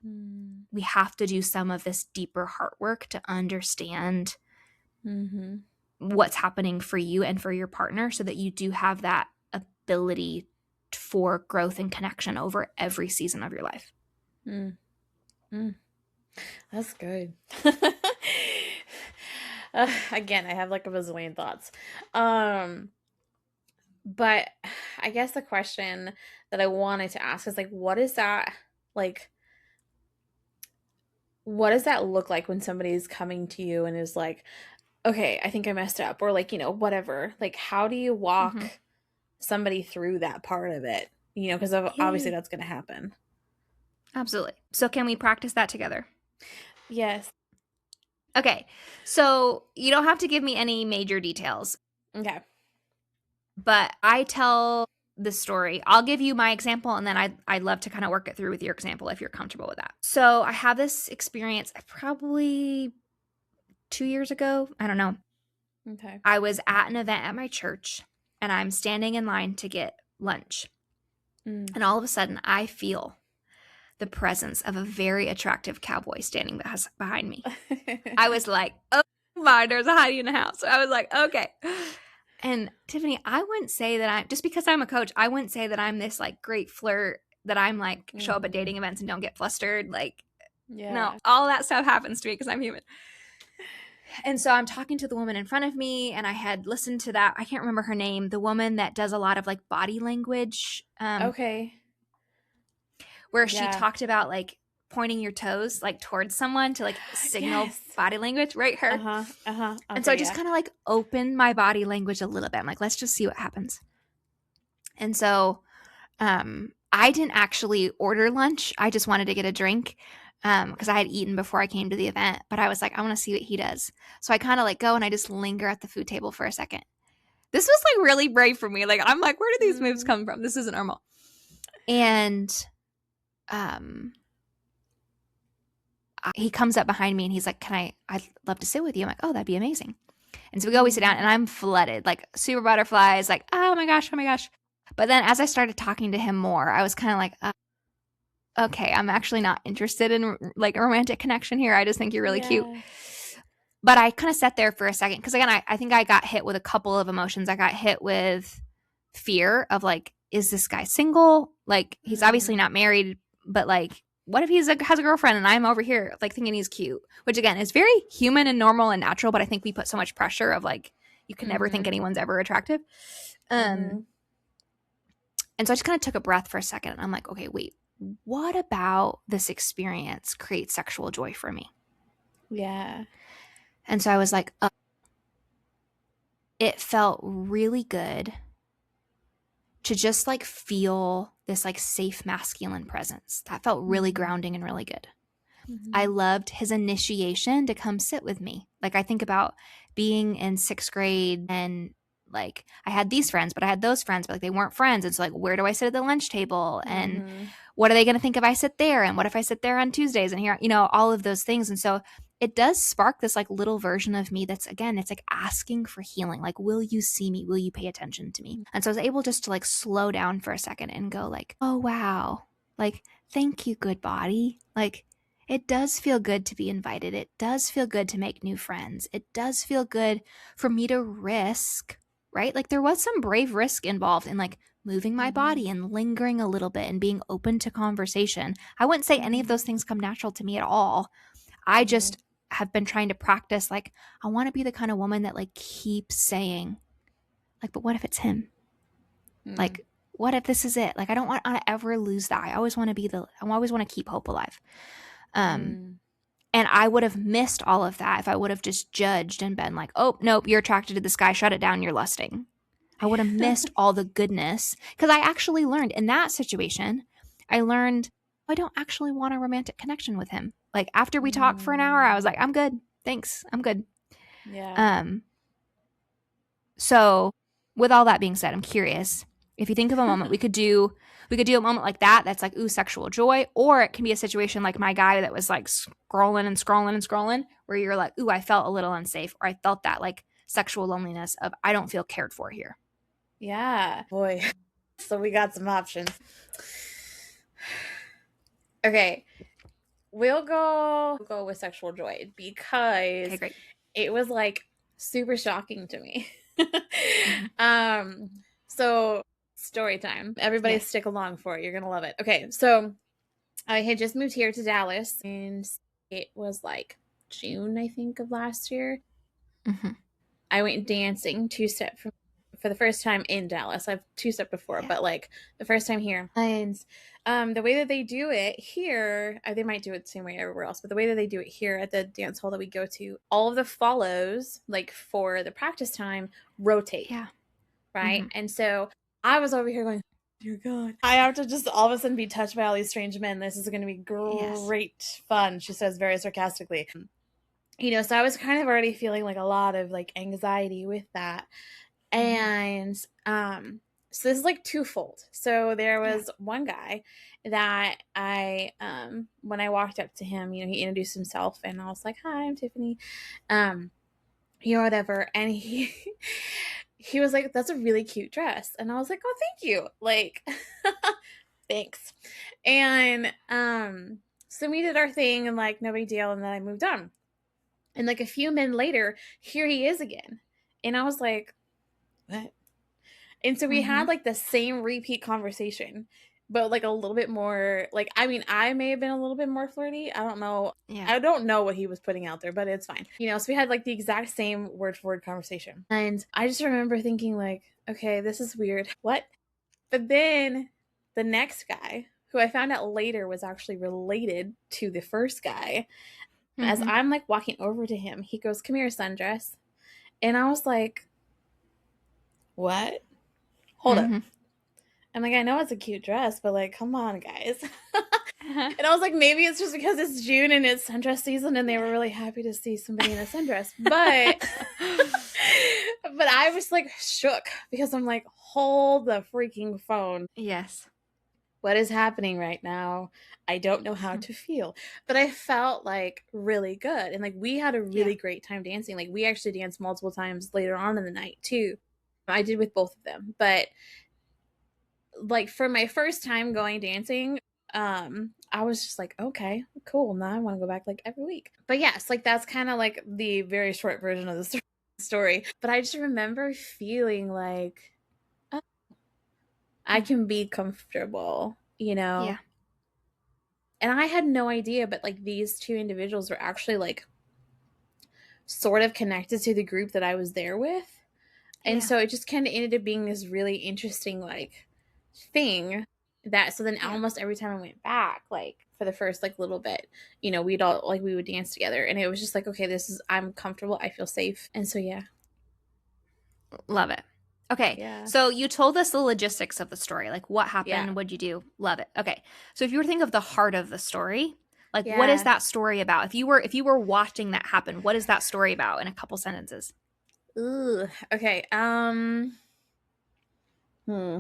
Mm. we have to do some of this deeper heart work to understand Mm-hmm. what's happening for you and for your partner so that you do have that ability for growth and connection over every season of your life. Mm. Mm. That's good. Again, I have like a bazillion thoughts. But I guess the question that I wanted to ask is like, like, what does that look like when somebody's coming to you and is like, okay, I think I messed up, or like, whatever. Like, how do you walk Mm-hmm. somebody through that part of it? Because obviously Yay. that's going to happen. Absolutely. So can we practice that together? Yes. Okay. So you don't have to give me any major details, Okay. but I tell this story. I'll give you my example, and then I'd love to kind of work it through with your example if you're comfortable with that. So I have this experience probably 2 years ago. I don't know. Okay. I was at an event at my church, and I'm standing in line to get lunch. And all of a sudden, I feel the presence of a very attractive cowboy standing behind me. I was like, oh my, there's a hottie in the house. So I was like, okay. And Tiffany, I wouldn't say that I'm, just because I'm a coach, I wouldn't say that I'm this like great flirt, that I'm like show up at dating events and don't get flustered. Like, no, all that stuff happens to me because I'm human. And so I'm talking to the woman in front of me, and I had listened to that. I can't remember her name, the woman that does a lot of like body language. Okay. Where she talked about like pointing your toes like towards someone to like signal body language, right? Her. Okay, and so I just kind of like opened my body language a little bit. I'm like, let's just see what happens. And so I didn't actually order lunch. I just wanted to get a drink because I had eaten before I came to the event. But I was like, I want to see what he does. So I kind of like go and I just linger at the food table for a second. This was like really brave for me. Like, I'm like, where do these moves come from? This isn't normal. And he comes up behind me and he's like, I'd love to sit with you. I'm like, oh, that'd be amazing. And so we go, we sit down, and I'm flooded, like super butterflies, like, oh my gosh. But then as I started talking to him more, I was kind of like, okay, I'm actually not interested in like a romantic connection here. I just think you're really cute. But I kind of sat there for a second because, again, I think I got hit with a couple of emotions. I got hit with fear of like, is this guy single? Like, he's obviously not married, but like, what if he has a girlfriend and I'm over here like thinking he's cute? Which again is very human and normal and natural, but I think we put so much pressure of like, you can never think anyone's ever attractive. And so I just kind of took a breath for a second, and I'm like, okay, wait, what about this experience creates sexual joy for me? Yeah. And so I was like, it felt really good to just like feel this like safe masculine presence. That felt really grounding and really good. I loved his initiation to come sit with me. Like, I think about being in 6th grade, and like I had these friends, but I had those friends, but like they weren't friends. And so like, where do I sit at the lunch table? And what are they going to think if I sit there? And what if I sit there on Tuesdays and here, all of those things. And so it does spark this like little version of me that's, again, it's like asking for healing. Like, will you see me? Will you pay attention to me? And so I was able just to like slow down for a second and go like, oh, wow. Like, thank you, good body. Like, it does feel good to be invited. It does feel good to make new friends. It does feel good for me to risk, right? Like, there was some brave risk involved in like moving my body and lingering a little bit and being open to conversation. I wouldn't say any of those things come natural to me at all. I just have been trying to practice, like, I want to be the kind of woman that like keeps saying like, but what if it's him? Like, what if this is it? Like, I don't want to ever lose that. I always want to keep hope alive. And I would have missed all of that if I would have just judged and been like, oh, nope, you're attracted to this guy. Shut it down. You're lusting. I would have missed all the goodness, because I actually learned in that situation, I don't actually want a romantic connection with him. Like, after we talked for an hour, I was like, I'm good. Thanks. I'm good. Yeah. So with all that being said, I'm curious if you think of a moment we could do a moment like that that's like, ooh, sexual joy, or it can be a situation like my guy that was like scrolling where you're like, ooh, I felt a little unsafe, or I felt that like sexual loneliness of, I don't feel cared for here. Yeah. Boy. So we got some options. Okay. We'll go with sexual joy because it was like super shocking to me. So story time. Everybody stick along for it. You're going to love it. Okay. So I had just moved here to Dallas, and it was like June, I think, of last year. I went dancing two-step for the first time in Dallas. I've two-step before, but like the first time here. And the way that they do it here, they might do it the same way everywhere else, but the way that they do it here at the dance hall that we go to, all of the follows, like for the practice time, rotate. Yeah. Right? And so I was over here going, dear God, I have to just all of a sudden be touched by all these strange men. This is going to be great fun, she says very sarcastically. So I was kind of already feeling like a lot of like anxiety with that. And So this is like twofold. So there was one guy that when I walked up to him, he introduced himself and I was like, "Hi, I'm Tiffany." Um, whatever. And he was like, "That's a really cute dress." And I was like, "Oh, thank you." Like, thanks. And so we did our thing and like no big deal, and then I moved on. And like a few men later, here he is again. And I was like, "What?" And so we Mm-hmm. had like the same repeat conversation, but like a little bit more like, I mean, I may have been a little bit more flirty. I don't know. Yeah. I don't know what he was putting out there, but it's fine. So we had like the exact same word for word conversation. And I just remember thinking like, okay, this is weird. What? But then the next guy, who I found out later was actually related to the first guy, as Mm-hmm. I'm like walking over to him, he goes, "Come here, sundress." And I was like, "What? Hold up." Mm-hmm. I'm like, "I know it's a cute dress, but like, come on, guys." And I was like, maybe it's just because it's June and it's sundress season and they were really happy to see somebody in a sundress. But but I was like shook because I'm like, hold the freaking phone. Yes. What is happening right now? I don't know how to feel. But I felt like really good. And like we had a Yeah. really great time dancing. Like we actually danced multiple times later on in the night too. I did with both of them. But like for my first time going dancing, I was just like, okay, cool. Now I want to go back like every week. But yes, like that's kind of like the very short version of the story. But I just remember feeling like, oh, I can be comfortable, Yeah. And I had no idea, but like these two individuals were actually like sort of connected to the group that I was there with. And Yeah. so it just kind of ended up being this really interesting like thing that so then Yeah. almost every time I went back, like for the first like little bit, we'd all like we would dance together and it was just like, okay, I'm comfortable, I feel safe. And so yeah. Love it. Okay. Yeah. So you told us the logistics of the story. Like what Yeah. happened? What'd you do? Love it. Okay. So if you were to think of the heart of the story, like what is Yeah. that story about? If you were watching that happen, what is that story about in a couple sentences? Ooh. Okay. Hmm.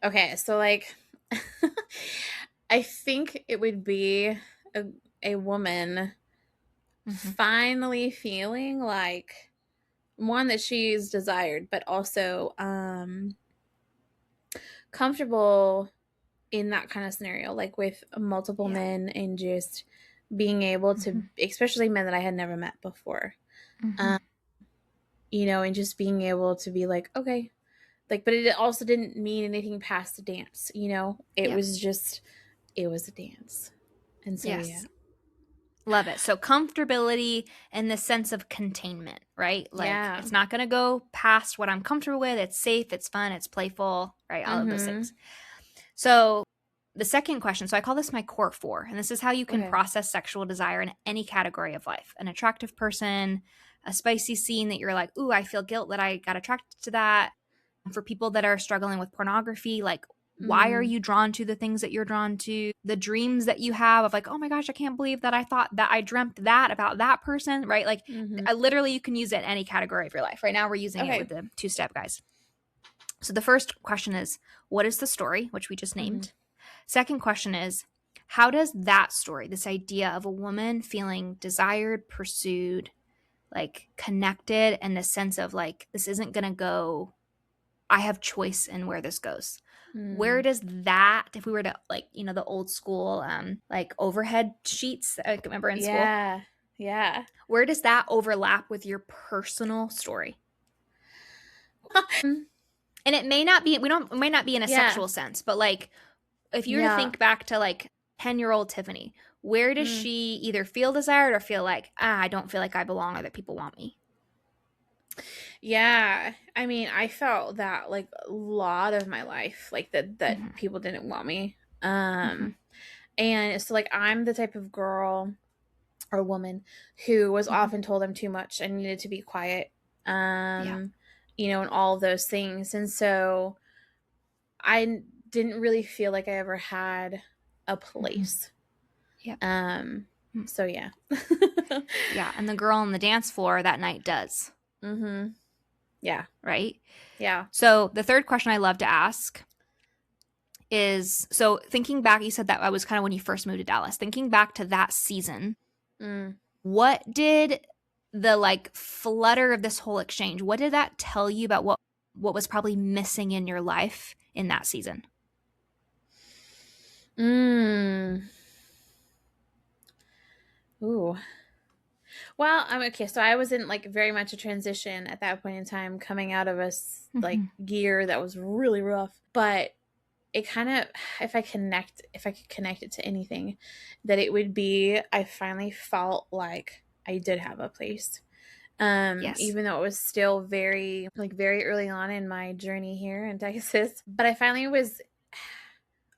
Okay, so like I think it would be a, a woman Mm-hmm. finally feeling like one that she's desired, but also comfortable in that kind of scenario, like with multiple Yeah. men and just being able Mm-hmm. to, especially men that I had never met before, Mm-hmm. um, and just being able to be like, okay, like, but it also didn't mean anything past the dance, it Yep. was just, it was a dance. And so, yeah. Yes. Love it. So comfortability and the sense of containment, right? Like Yeah. it's not going to go past what I'm comfortable with. It's safe, it's fun, it's playful, right? All of those Mm-hmm. things. So the second question, so I call this my core four, and this is how you can Okay. process sexual desire in any category of life. An attractive person, a spicy scene that you're like, ooh, I feel guilt that I got attracted to that. For people that are struggling with pornography, like, why are Mm. you drawn to the things that you're drawn to? The dreams that you have of like, oh my gosh, I can't believe that I thought that I dreamt that about that person, right? Like, Mm-hmm. I literally, you can use it in any category of your life. Right now, we're using it with Okay. the two-step guys. So the first question is, what is the story, which we just Mm-hmm. named? Second question is, how does that story, this idea of a woman feeling desired, pursued, like connected, and the sense of like, this isn't going to go, I have choice in where this goes. Where Mm. does that, if we were to like, the old school, like overhead sheets that I remember in school, Yeah. Yeah. where does that overlap with your personal story? And it may not be, it might not be in a Yeah. sexual sense, but like, if you were to Yeah. think back to like 10-year-old Tiffany, where does Mm. she either feel desired or feel like, I don't feel like I belong or that people want me? Yeah. I mean, I felt that like a lot of my life, like that Mm-hmm. people didn't want me. Mm-hmm. And so like I'm the type of girl or woman who was Mm-hmm. often told I'm too much and needed to be quiet. Yeah. And all of those things. And so I didn't really feel like I ever had a Mm-hmm. place. Yep. Um, Mm. so yeah. Yeah. And the girl on the dance floor that night does. Mm-hmm. Yeah. right? Yeah. So the third question I love to ask is, so thinking back, you said that was kind of when you first moved to Dallas. Thinking back to that season, Mm. what did the like flutter of this whole exchange, what did that tell you about what was probably missing in your life in that season? Mm. Ooh. Well, I'm okay. So I was in like very much a transition at that point in time, coming out of like Mm-hmm. year that was really rough. But it kind of, if I could connect it to anything, that it would be, I finally felt like I did have a place. Yes. Even though it was still very early on in my journey here in Texas, but I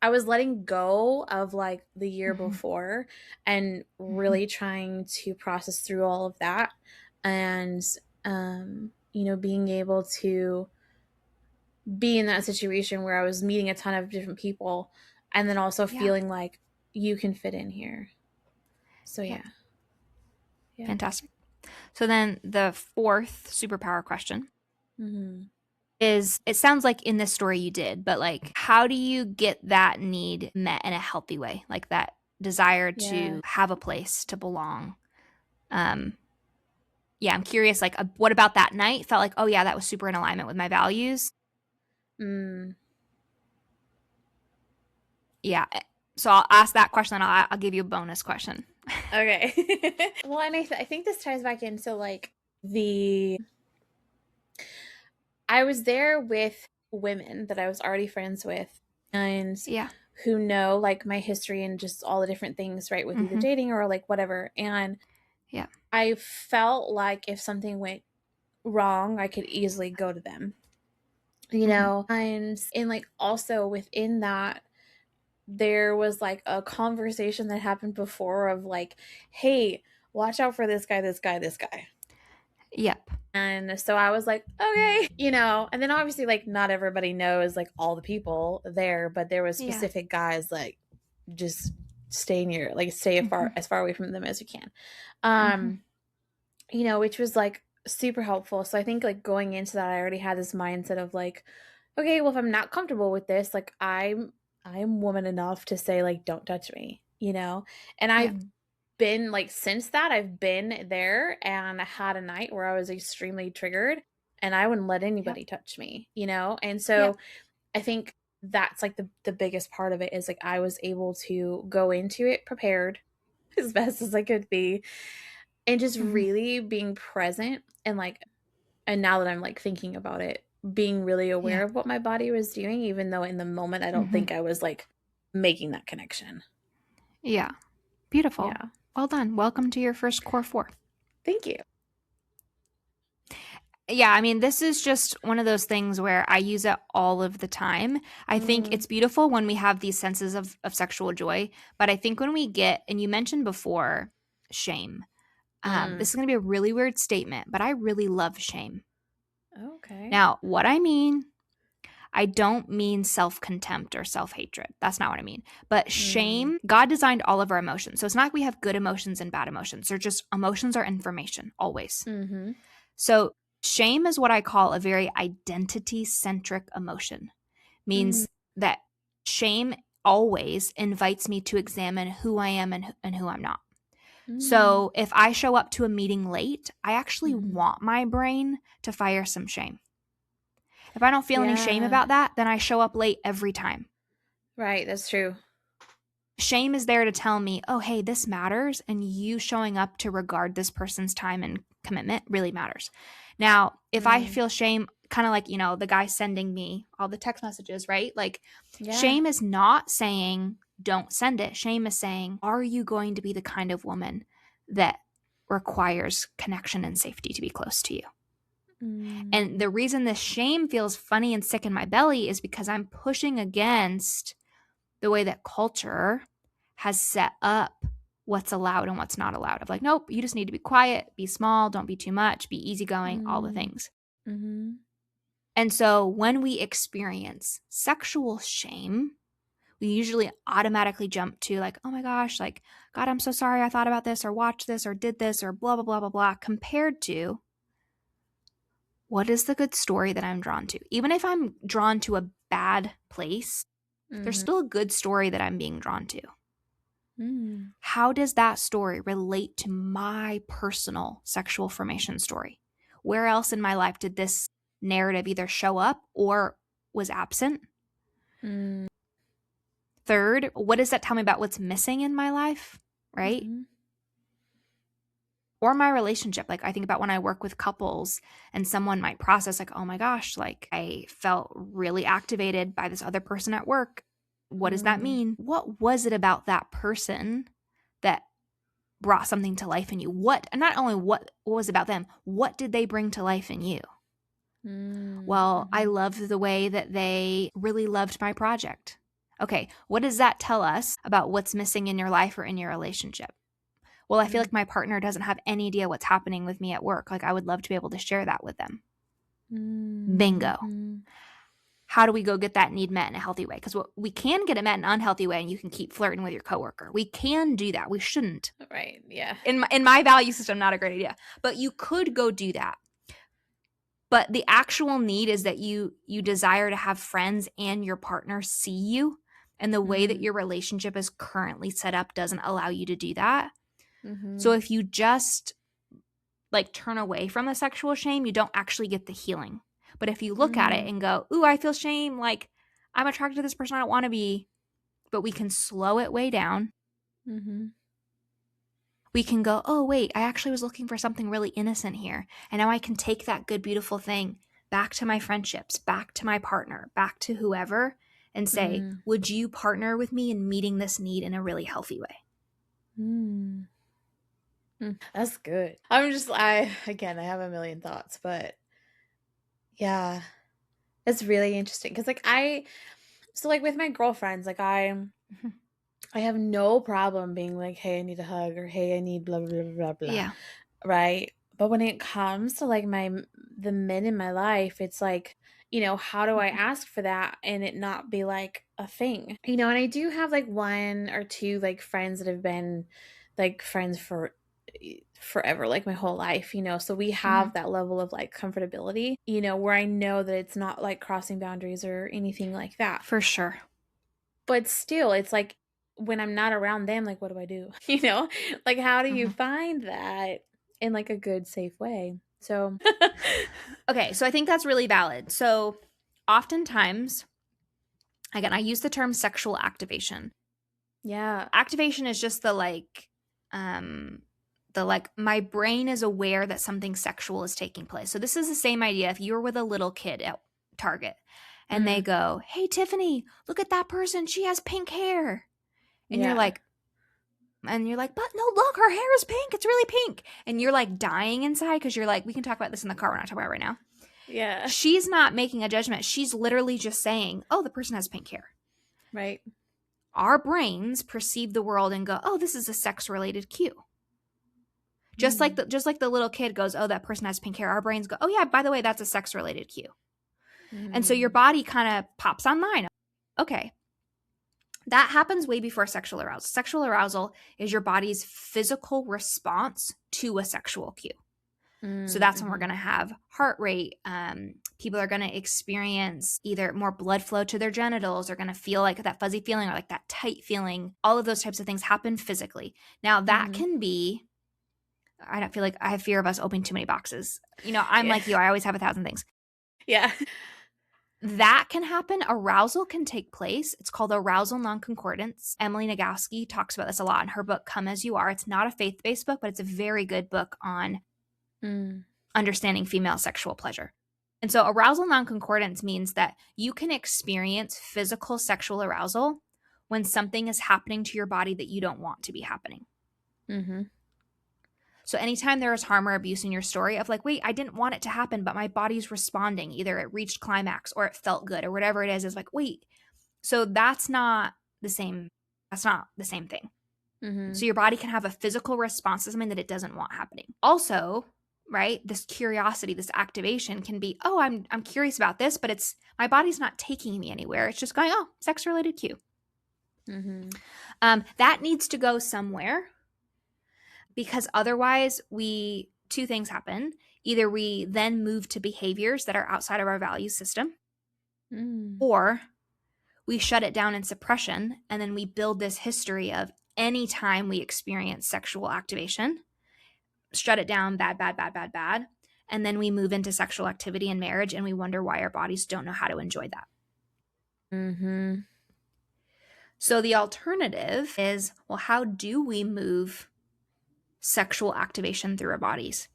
was letting go of like the year Mm-hmm. before and Mm-hmm. really trying to process through all of that. And, being able to be in that situation where I was meeting a ton of different people and then also Yeah. feeling like you can fit in here. So, Yep. yeah. Yeah. Fantastic. So then the fourth superpower question Mm-hmm. is, it sounds like in this story you did, but like, how do you get that need met in a healthy way? Like that desire Yeah. to have a place to belong. Um, yeah, I'm curious, like, what about that night felt like, oh yeah, that was super in alignment with my values? Mm. Yeah. So I'll ask that question, and I'll give you a bonus question. Okay. Well, and I think this ties back into like the I was there with women that I was already friends with and Yeah. who know like my history and just all the different things, right, with either Mm-hmm. dating or like whatever. And Yeah. I felt like if something went wrong, I could easily go to them, Mm-hmm. and like also within that, there was like a conversation that happened before of like, hey, watch out for this guy, this guy, this guy. Yep. And so I was like, okay, and then obviously like not everybody knows like all the people there, but there was Yeah. specific guys like just stay Mm-hmm. as far away from them as you can. Mm-hmm. Um, which was like super helpful. So I think like going into that I already had this mindset of like, okay, well if I'm not comfortable with this, like I'm woman enough to say like don't touch me. And Yep. I've been like since that I've been there and I had a night where I was extremely triggered and I wouldn't let Yep. anybody touch me. And Yep. so I think that's like the biggest part of it is like I was able to go into it prepared as best as I could be and just Mm-hmm. really being present and now that I'm like thinking about it, being really Yeah. aware of what my body was doing, even though in the moment I don't Mm-hmm. think I was like making that connection. Yeah. Beautiful. Yeah. Well done. Welcome to your first core four. Thank you. Yeah, I mean, this is just one of those things where I use it all of the time. I think Mm, it's beautiful when we have these senses of sexual joy, but I think when we get, and you mentioned before, shame. mm. This is going to be a really weird statement, but I really love shame. Okay. Now, what I mean, I don't mean self contempt or self hatred. That's not what I mean. But Mm, shame, God designed all of our emotions. So it's not like we have good emotions and bad emotions. They're just emotions are information always. mm-hmm. So shame is what I call a very identity centric emotion, Mm, means that shame always invites me to examine who I am and who I'm not. mm, So if I show up to a meeting late, I actually mm-hmm. want my brain to fire some shame. If I don't feel any shame Yeah. about that, then I show up late every time. Right. That's true. Shame is there to tell me, oh, hey, this matters. And you showing up to regard this person's time and commitment really matters. Now, if I Mm, feel shame, kind of like, the guy sending me all the text messages, right? Like, yeah. shame is not saying don't send it. Shame is saying, are you going to be the kind of woman that requires connection and safety to be close to you? And Mm, the reason this shame feels funny and sick in my belly is because I'm pushing against the way that culture has set up what's allowed and what's not allowed. Of like, nope, you just need to be quiet, be small, don't be too much, be easygoing, all the mm, things. mm-hmm. And so when we experience sexual shame, we usually automatically jump to like, oh my gosh, like, God, I'm so sorry I thought about this or watched this or did this or blah, blah, blah, blah, blah, compared to what is the good story that I'm drawn to? Even if I'm drawn to a bad place, there's still a good story that I'm being drawn to. How does that story relate to my personal sexual formation story? Where else in my life did this narrative either show up or was absent? Third, what does that tell me about what's missing in my life, right? Or my relationship. Like, I think about when I work with couples and someone might process like, oh my gosh, like I felt really activated by this other person at work. What does that mean? What was it about that person that brought something to life in you? What, and not only what was about them, what did they bring to life in you? Well, I loved the way that they really loved my project. Okay, what does that tell us about what's missing in your life or in your relationship? Well, I feel like my partner doesn't have any idea what's happening with me at work. Like, I would love to be able to share that with them. Bingo. How do we go get that need met in a healthy way? Because we can get it met in an unhealthy way, and you can keep flirting with your coworker. We can do that. We shouldn't. Right. Yeah. In my value system, not a great idea. But you could go do that. But the actual need is that you desire to have friends and your partner see you. And the way that your relationship is currently set up doesn't allow you to do that. So if you just like turn away from the sexual shame, you don't actually get the healing. But if you look at it and go, ooh, I feel shame, like I'm attracted to this person I don't want to be, but we can slow it way down. We can go, oh, wait, I actually was looking for something really innocent here. And now I can take that good, beautiful thing back to my friendships, back to my partner, back to whoever, and say, would you partner with me in meeting this need in a really healthy way? That's good. Again, I have a million thoughts, but yeah, it's really interesting. Because like with my girlfriends, like I have no problem being like, hey, I need a hug, or hey, I need blah, blah, blah, blah, blah. Yeah. Right. But when it comes to like the men in my life, it's like, how do I ask for that and it not be like a thing? And I do have like one or two like friends that have been like friends for forever, like my whole life, so we have that level of like comfortability, where I know that it's not like crossing boundaries or anything like that. For sure. But still, it's like when I'm not around them, like, what do I do? Like, how do you find that in like a good, safe way? So, okay, so I think that's really valid. So oftentimes, again, I use the term sexual activation. Yeah. Activation is just the my brain is aware that something sexual is taking place. So this is the same idea if you're with a little kid at Target and they go, hey, Tiffany, look at that person. She has pink hair. And you're like, but no, look, her hair is pink. It's really pink. And you're like dying inside because you're like, we can talk about this in the car. We're not talking about it right now. Yeah. She's not making a judgment. She's literally just saying, oh, the person has pink hair. Right. Our brains perceive the world and go, oh, this is a sex-related cue. Just like the little kid goes, oh, that person has pink hair. Our brains go, oh, yeah, by the way, that's a sex-related cue. And so your body kind of pops online. Okay. That happens way before sexual arousal. Sexual arousal is your body's physical response to a sexual cue. So that's when we're going to have heart rate. People are going to experience either more blood flow to their genitals, or going to feel like that fuzzy feeling or like that tight feeling. All of those types of things happen physically. Now that can be, I don't feel like I have fear of us opening too many boxes. I'm like you, I always have 1,000 things. Yeah. That can happen. Arousal can take place. It's called arousal nonconcordance. Emily Nagoski talks about this a lot in her book, Come As You Are. It's not a faith-based book, but it's a very good book on understanding female sexual pleasure. And so arousal nonconcordance means that you can experience physical sexual arousal when something is happening to your body that you don't want to be happening. So anytime there is harm or abuse in your story of like, wait, I didn't want it to happen, but my body's responding. Either it reached climax or it felt good or whatever it is like, wait, so that's not the same. That's not the same thing. So your body can have a physical response to something that it doesn't want happening. Also, right, this curiosity, this activation can be, oh, I'm curious about this, but it's my body's not taking me anywhere. It's just going, oh, sex-related cue. That needs to go somewhere. Because otherwise we two things happen. Either we then move to behaviors that are outside of our value system, or we shut it down in suppression, and then we build this history of any time we experience sexual activation, shut it down, bad, bad, bad, bad, bad. And then we move into sexual activity and marriage, and we wonder why our bodies don't know how to enjoy that. So the alternative is, well, how do we move sexual activation through our bodies?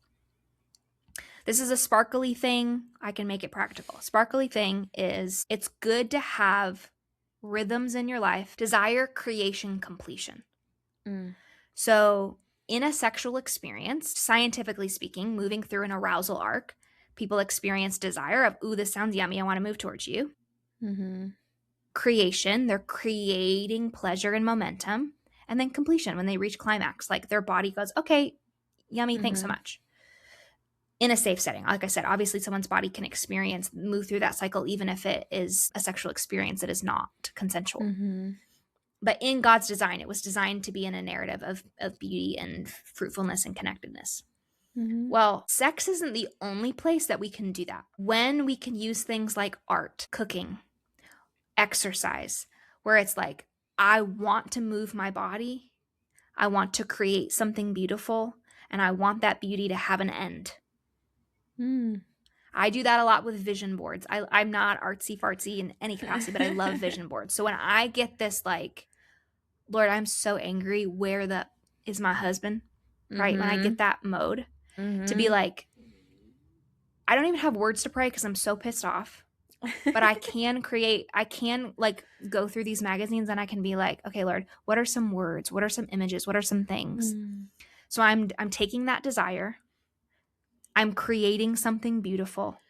This is a sparkly thing. I can make it practical. Sparkly thing is, it's good to have rhythms in your life, desire, creation, completion. So in a sexual experience, scientifically speaking, moving through an arousal arc, people experience desire of, ooh, this sounds yummy, I want to move towards you. Creation, they're creating pleasure and momentum. And then completion, when they reach climax, like their body goes, okay, yummy, thanks so much. In a safe setting. Like I said, obviously someone's body can move through that cycle, even if it is a sexual experience that is not consensual. But in God's design, it was designed to be in a narrative of beauty and fruitfulness and connectedness. Well, sex isn't the only place that we can do that. When we can use things like art, cooking, exercise, where it's like, I want to move my body, I want to create something beautiful, and I want that beauty to have an end. I do that a lot with vision boards. I'm not artsy fartsy in any capacity, but I love vision boards. So when I get this like, Lord, I'm so angry, where is my husband? Right? When I get that mode to be like, I don't even have words to pray because I'm so pissed off. But I can like go through these magazines and I can be like, okay, Lord, what are some words? What are some images? What are some things? So I'm taking that desire, I'm creating something beautiful,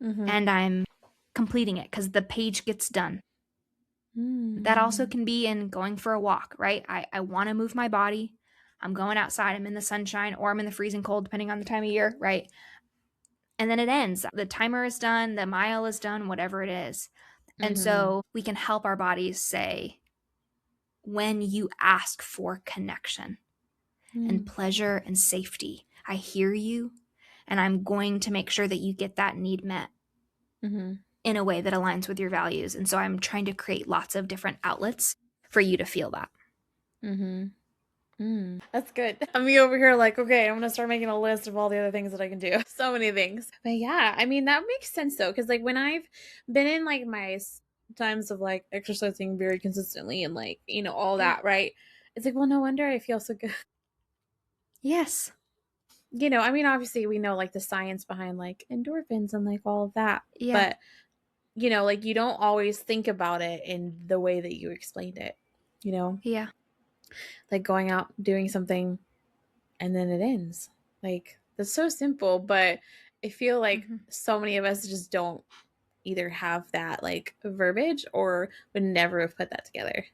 and I'm completing it because the page gets done. That also can be in going for a walk, right? I want to move my body. I'm going outside, I'm in the sunshine, or I'm in the freezing cold, depending on the time of year, right? And then it ends. The timer is done, the mile is done, whatever it is. And so we can help our bodies say, when you ask for connection and pleasure and safety, I hear you, and I'm going to make sure that you get that need met in a way that aligns with your values. And so I'm trying to create lots of different outlets for you to feel that. That's good. I'm me over here like, okay, I'm gonna start making a list of all the other things that I can do. So many things. But yeah, I mean, that makes sense though, because like when I've been in like my times of like exercising very consistently and like, all that, right? It's like, well, no wonder I feel so good. Yes. I mean, obviously we know like the science behind like endorphins and like all of that. Yeah. But like you don't always think about it in the way that you explained it, Yeah. like going out, doing something, and then it ends. Like, that's so simple, but I feel like so many of us just don't either have that like verbiage or would never have put that together.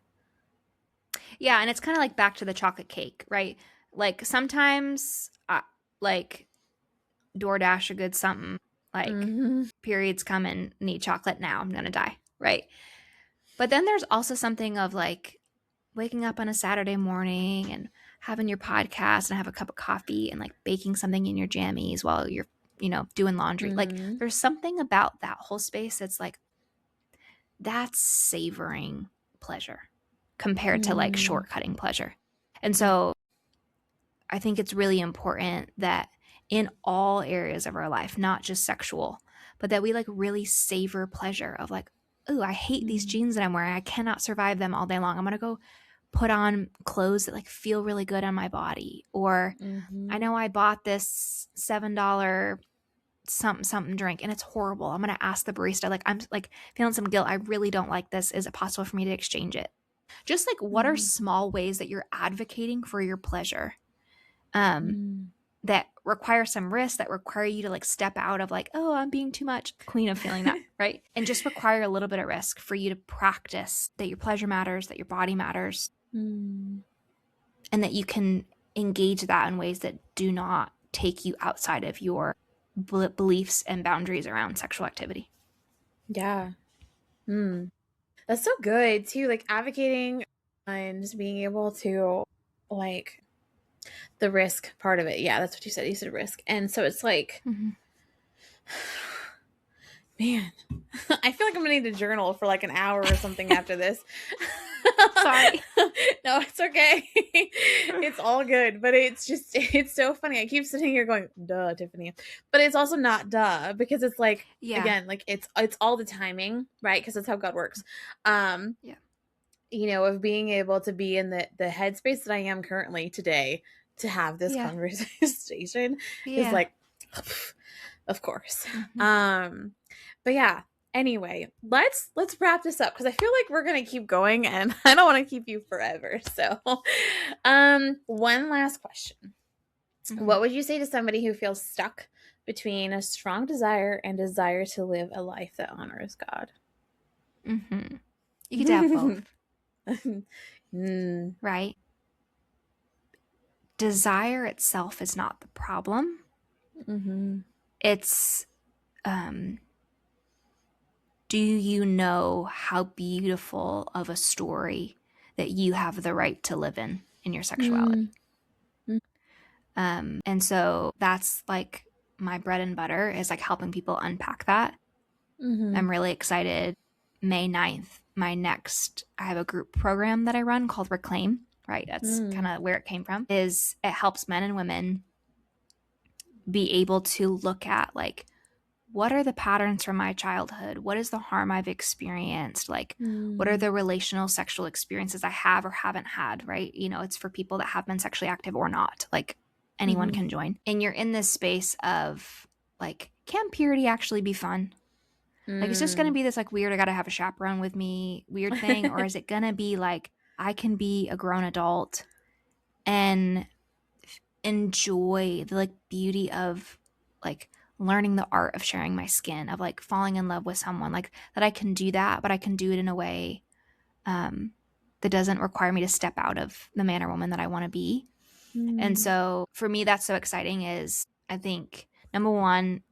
Yeah, and it's kind of like back to the chocolate cake, right? Like sometimes like DoorDash a good something, like periods come and need chocolate now, I'm gonna die, right? But then there's also something of like waking up on a Saturday morning and having your podcast and have a cup of coffee and like baking something in your jammies while you're doing laundry. Like there's something about that whole space that's like, that's savoring pleasure compared to like shortcutting pleasure. And so I think it's really important that in all areas of our life, not just sexual, but that we like really savor pleasure of like, oh, I hate these jeans that I'm wearing. I cannot survive them all day long. I'm going to go put on clothes that like feel really good on my body. Or I know I bought this $7 something drink and it's horrible. I'm going to ask the barista, like, I'm like feeling some guilt. I really don't like this. Is it possible for me to exchange it? Just like, what are small ways that you're advocating for your pleasure that require some risk, that require you to like step out of like, oh, I'm being too much queen of feeling that, right? And just require a little bit of risk for you to practice that your pleasure matters, that your body matters, and that you can engage that in ways that do not take you outside of your beliefs and boundaries around sexual activity. Yeah. That's so good too, like advocating and just being able to like The risk part of it. Yeah, that's what you said. You said risk. And so it's like, Mm-hmm. man, I feel like I'm gonna need a journal for like an hour or something after this. Sorry. No, it's okay. It's all good, but it's so funny. I keep sitting here going, "Duh, Tiffany," but it's also not duh because it's like Yeah. again, like it's all the timing, right? Because that's how God works. Um, Yeah. of being able to be in the headspace that I am currently today to have this Yeah. conversation is Yeah. like, of course. Mm-hmm. Um, but yeah. Anyway, let's wrap this up because I feel like we're gonna keep going, and I don't want to keep you forever. So, one last question: Mm-hmm. what would you say to somebody who feels stuck between a strong desire and desire to live a life that honors God? Mm-hmm. You get to have both, Mm. right? Desire itself is not the problem. Mm-hmm. It's do you know how beautiful of a story that you have the right to live in your sexuality? Mm-hmm. And so that's like my bread and butter is like helping people unpack that. Mm-hmm. I'm really excited. May 9th, I have a group program that I run called Reclaim, right? That's kind Mm. of where it came from, is it helps men and women be able to look at like, what are the patterns from my childhood? What is the harm I've experienced? Like, what are Mm. the relational sexual experiences I have or haven't had, right? It's for people that have been sexually active or not. Like, anyone Mm-hmm. can join. And you're in this space of like, can purity actually be fun? Like, it's just going to Mm. be this like weird, I got to have a chaperone with me weird thing. Or is it going to be like, I can be a grown adult and enjoy the like beauty of like learning the art of sharing my skin, of like falling in love with someone, like that I can do that, but I can do it in a way um, that doesn't require me to step out of the man or woman that I want to be. And Mm. so for me, that's so exciting is I think number one,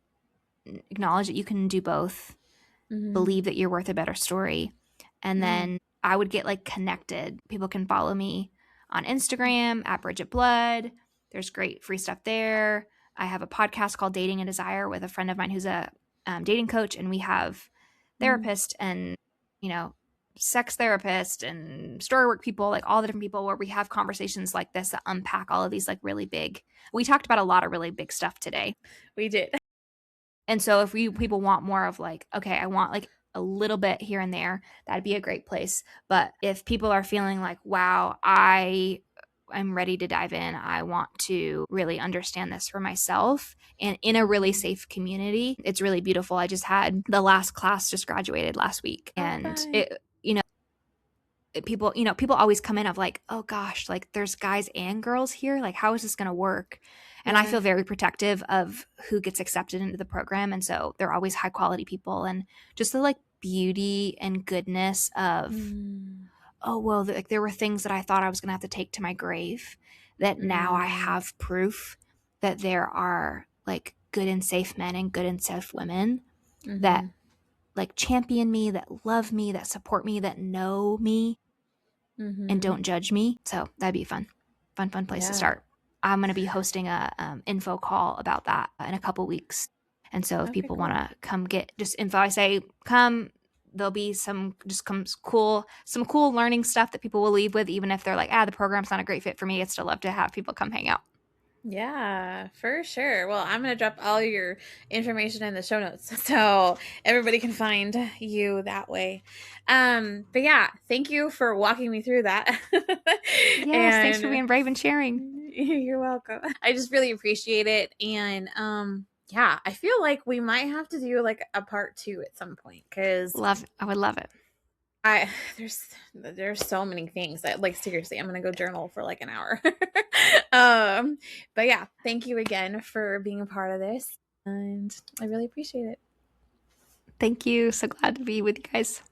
acknowledge that you can do both, Mm. believe that you're worth a better story. And Mm. then I would get like connected. People can follow me on Instagram at Bridgett Blood. There's great free stuff there. I have a podcast called Dating and Desire with a friend of mine who's a dating coach, and we have Mm. therapists and, you know, sex therapist and story work people, like all the different people where we have conversations like this that unpack all of these like really big. We talked about a lot of really big stuff today. We did. And so if people want more of like, okay, I want like a little bit here and there, that'd be a great place. But if people are feeling like, wow, I'm ready to dive in. I want to really understand this for myself and in a really Mm. safe community. It's really beautiful. I just had the last class just graduated last week Oh, and fun. people always come in of like, oh gosh, like there's guys and girls here, like how is this going to work? And I Yeah. feel very protective of who gets accepted into the program, and so they're always high quality people, and just the like beauty and goodness of, Mm. oh well, like there were things that I thought I was going to have to take to my grave that now I Mm. have proof that there are like good and safe men and good and safe women that Mm-hmm. like champion me, that love me, that support me, that know me and Mm-hmm. don't judge me. So that'd be fun place to Yeah. start. I'm going to be hosting a info call about that in a couple weeks. And so if Okay, people want cool. to come get just info, I say come. There'll be some cool learning stuff that people will leave with, even if they're like, the program's not a great fit for me. I'd still love to have people come hang out. Yeah, for sure. Well, I'm going to drop all your information in the show notes so everybody can find you that way. But yeah, thank you for walking me through that. Yes, thanks for And being brave and sharing. you're welcome. I just really appreciate it. And yeah, I feel like we might have to do like a part 2 at some point cuz Love it. I would love it. I there's so many things that like seriously I'm gonna go journal for like an hour. um but yeah, thank you again for being a part of this and I really appreciate it. Thank you. So glad to be with you guys.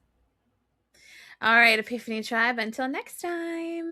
All right, Epiphany Tribe, until next time.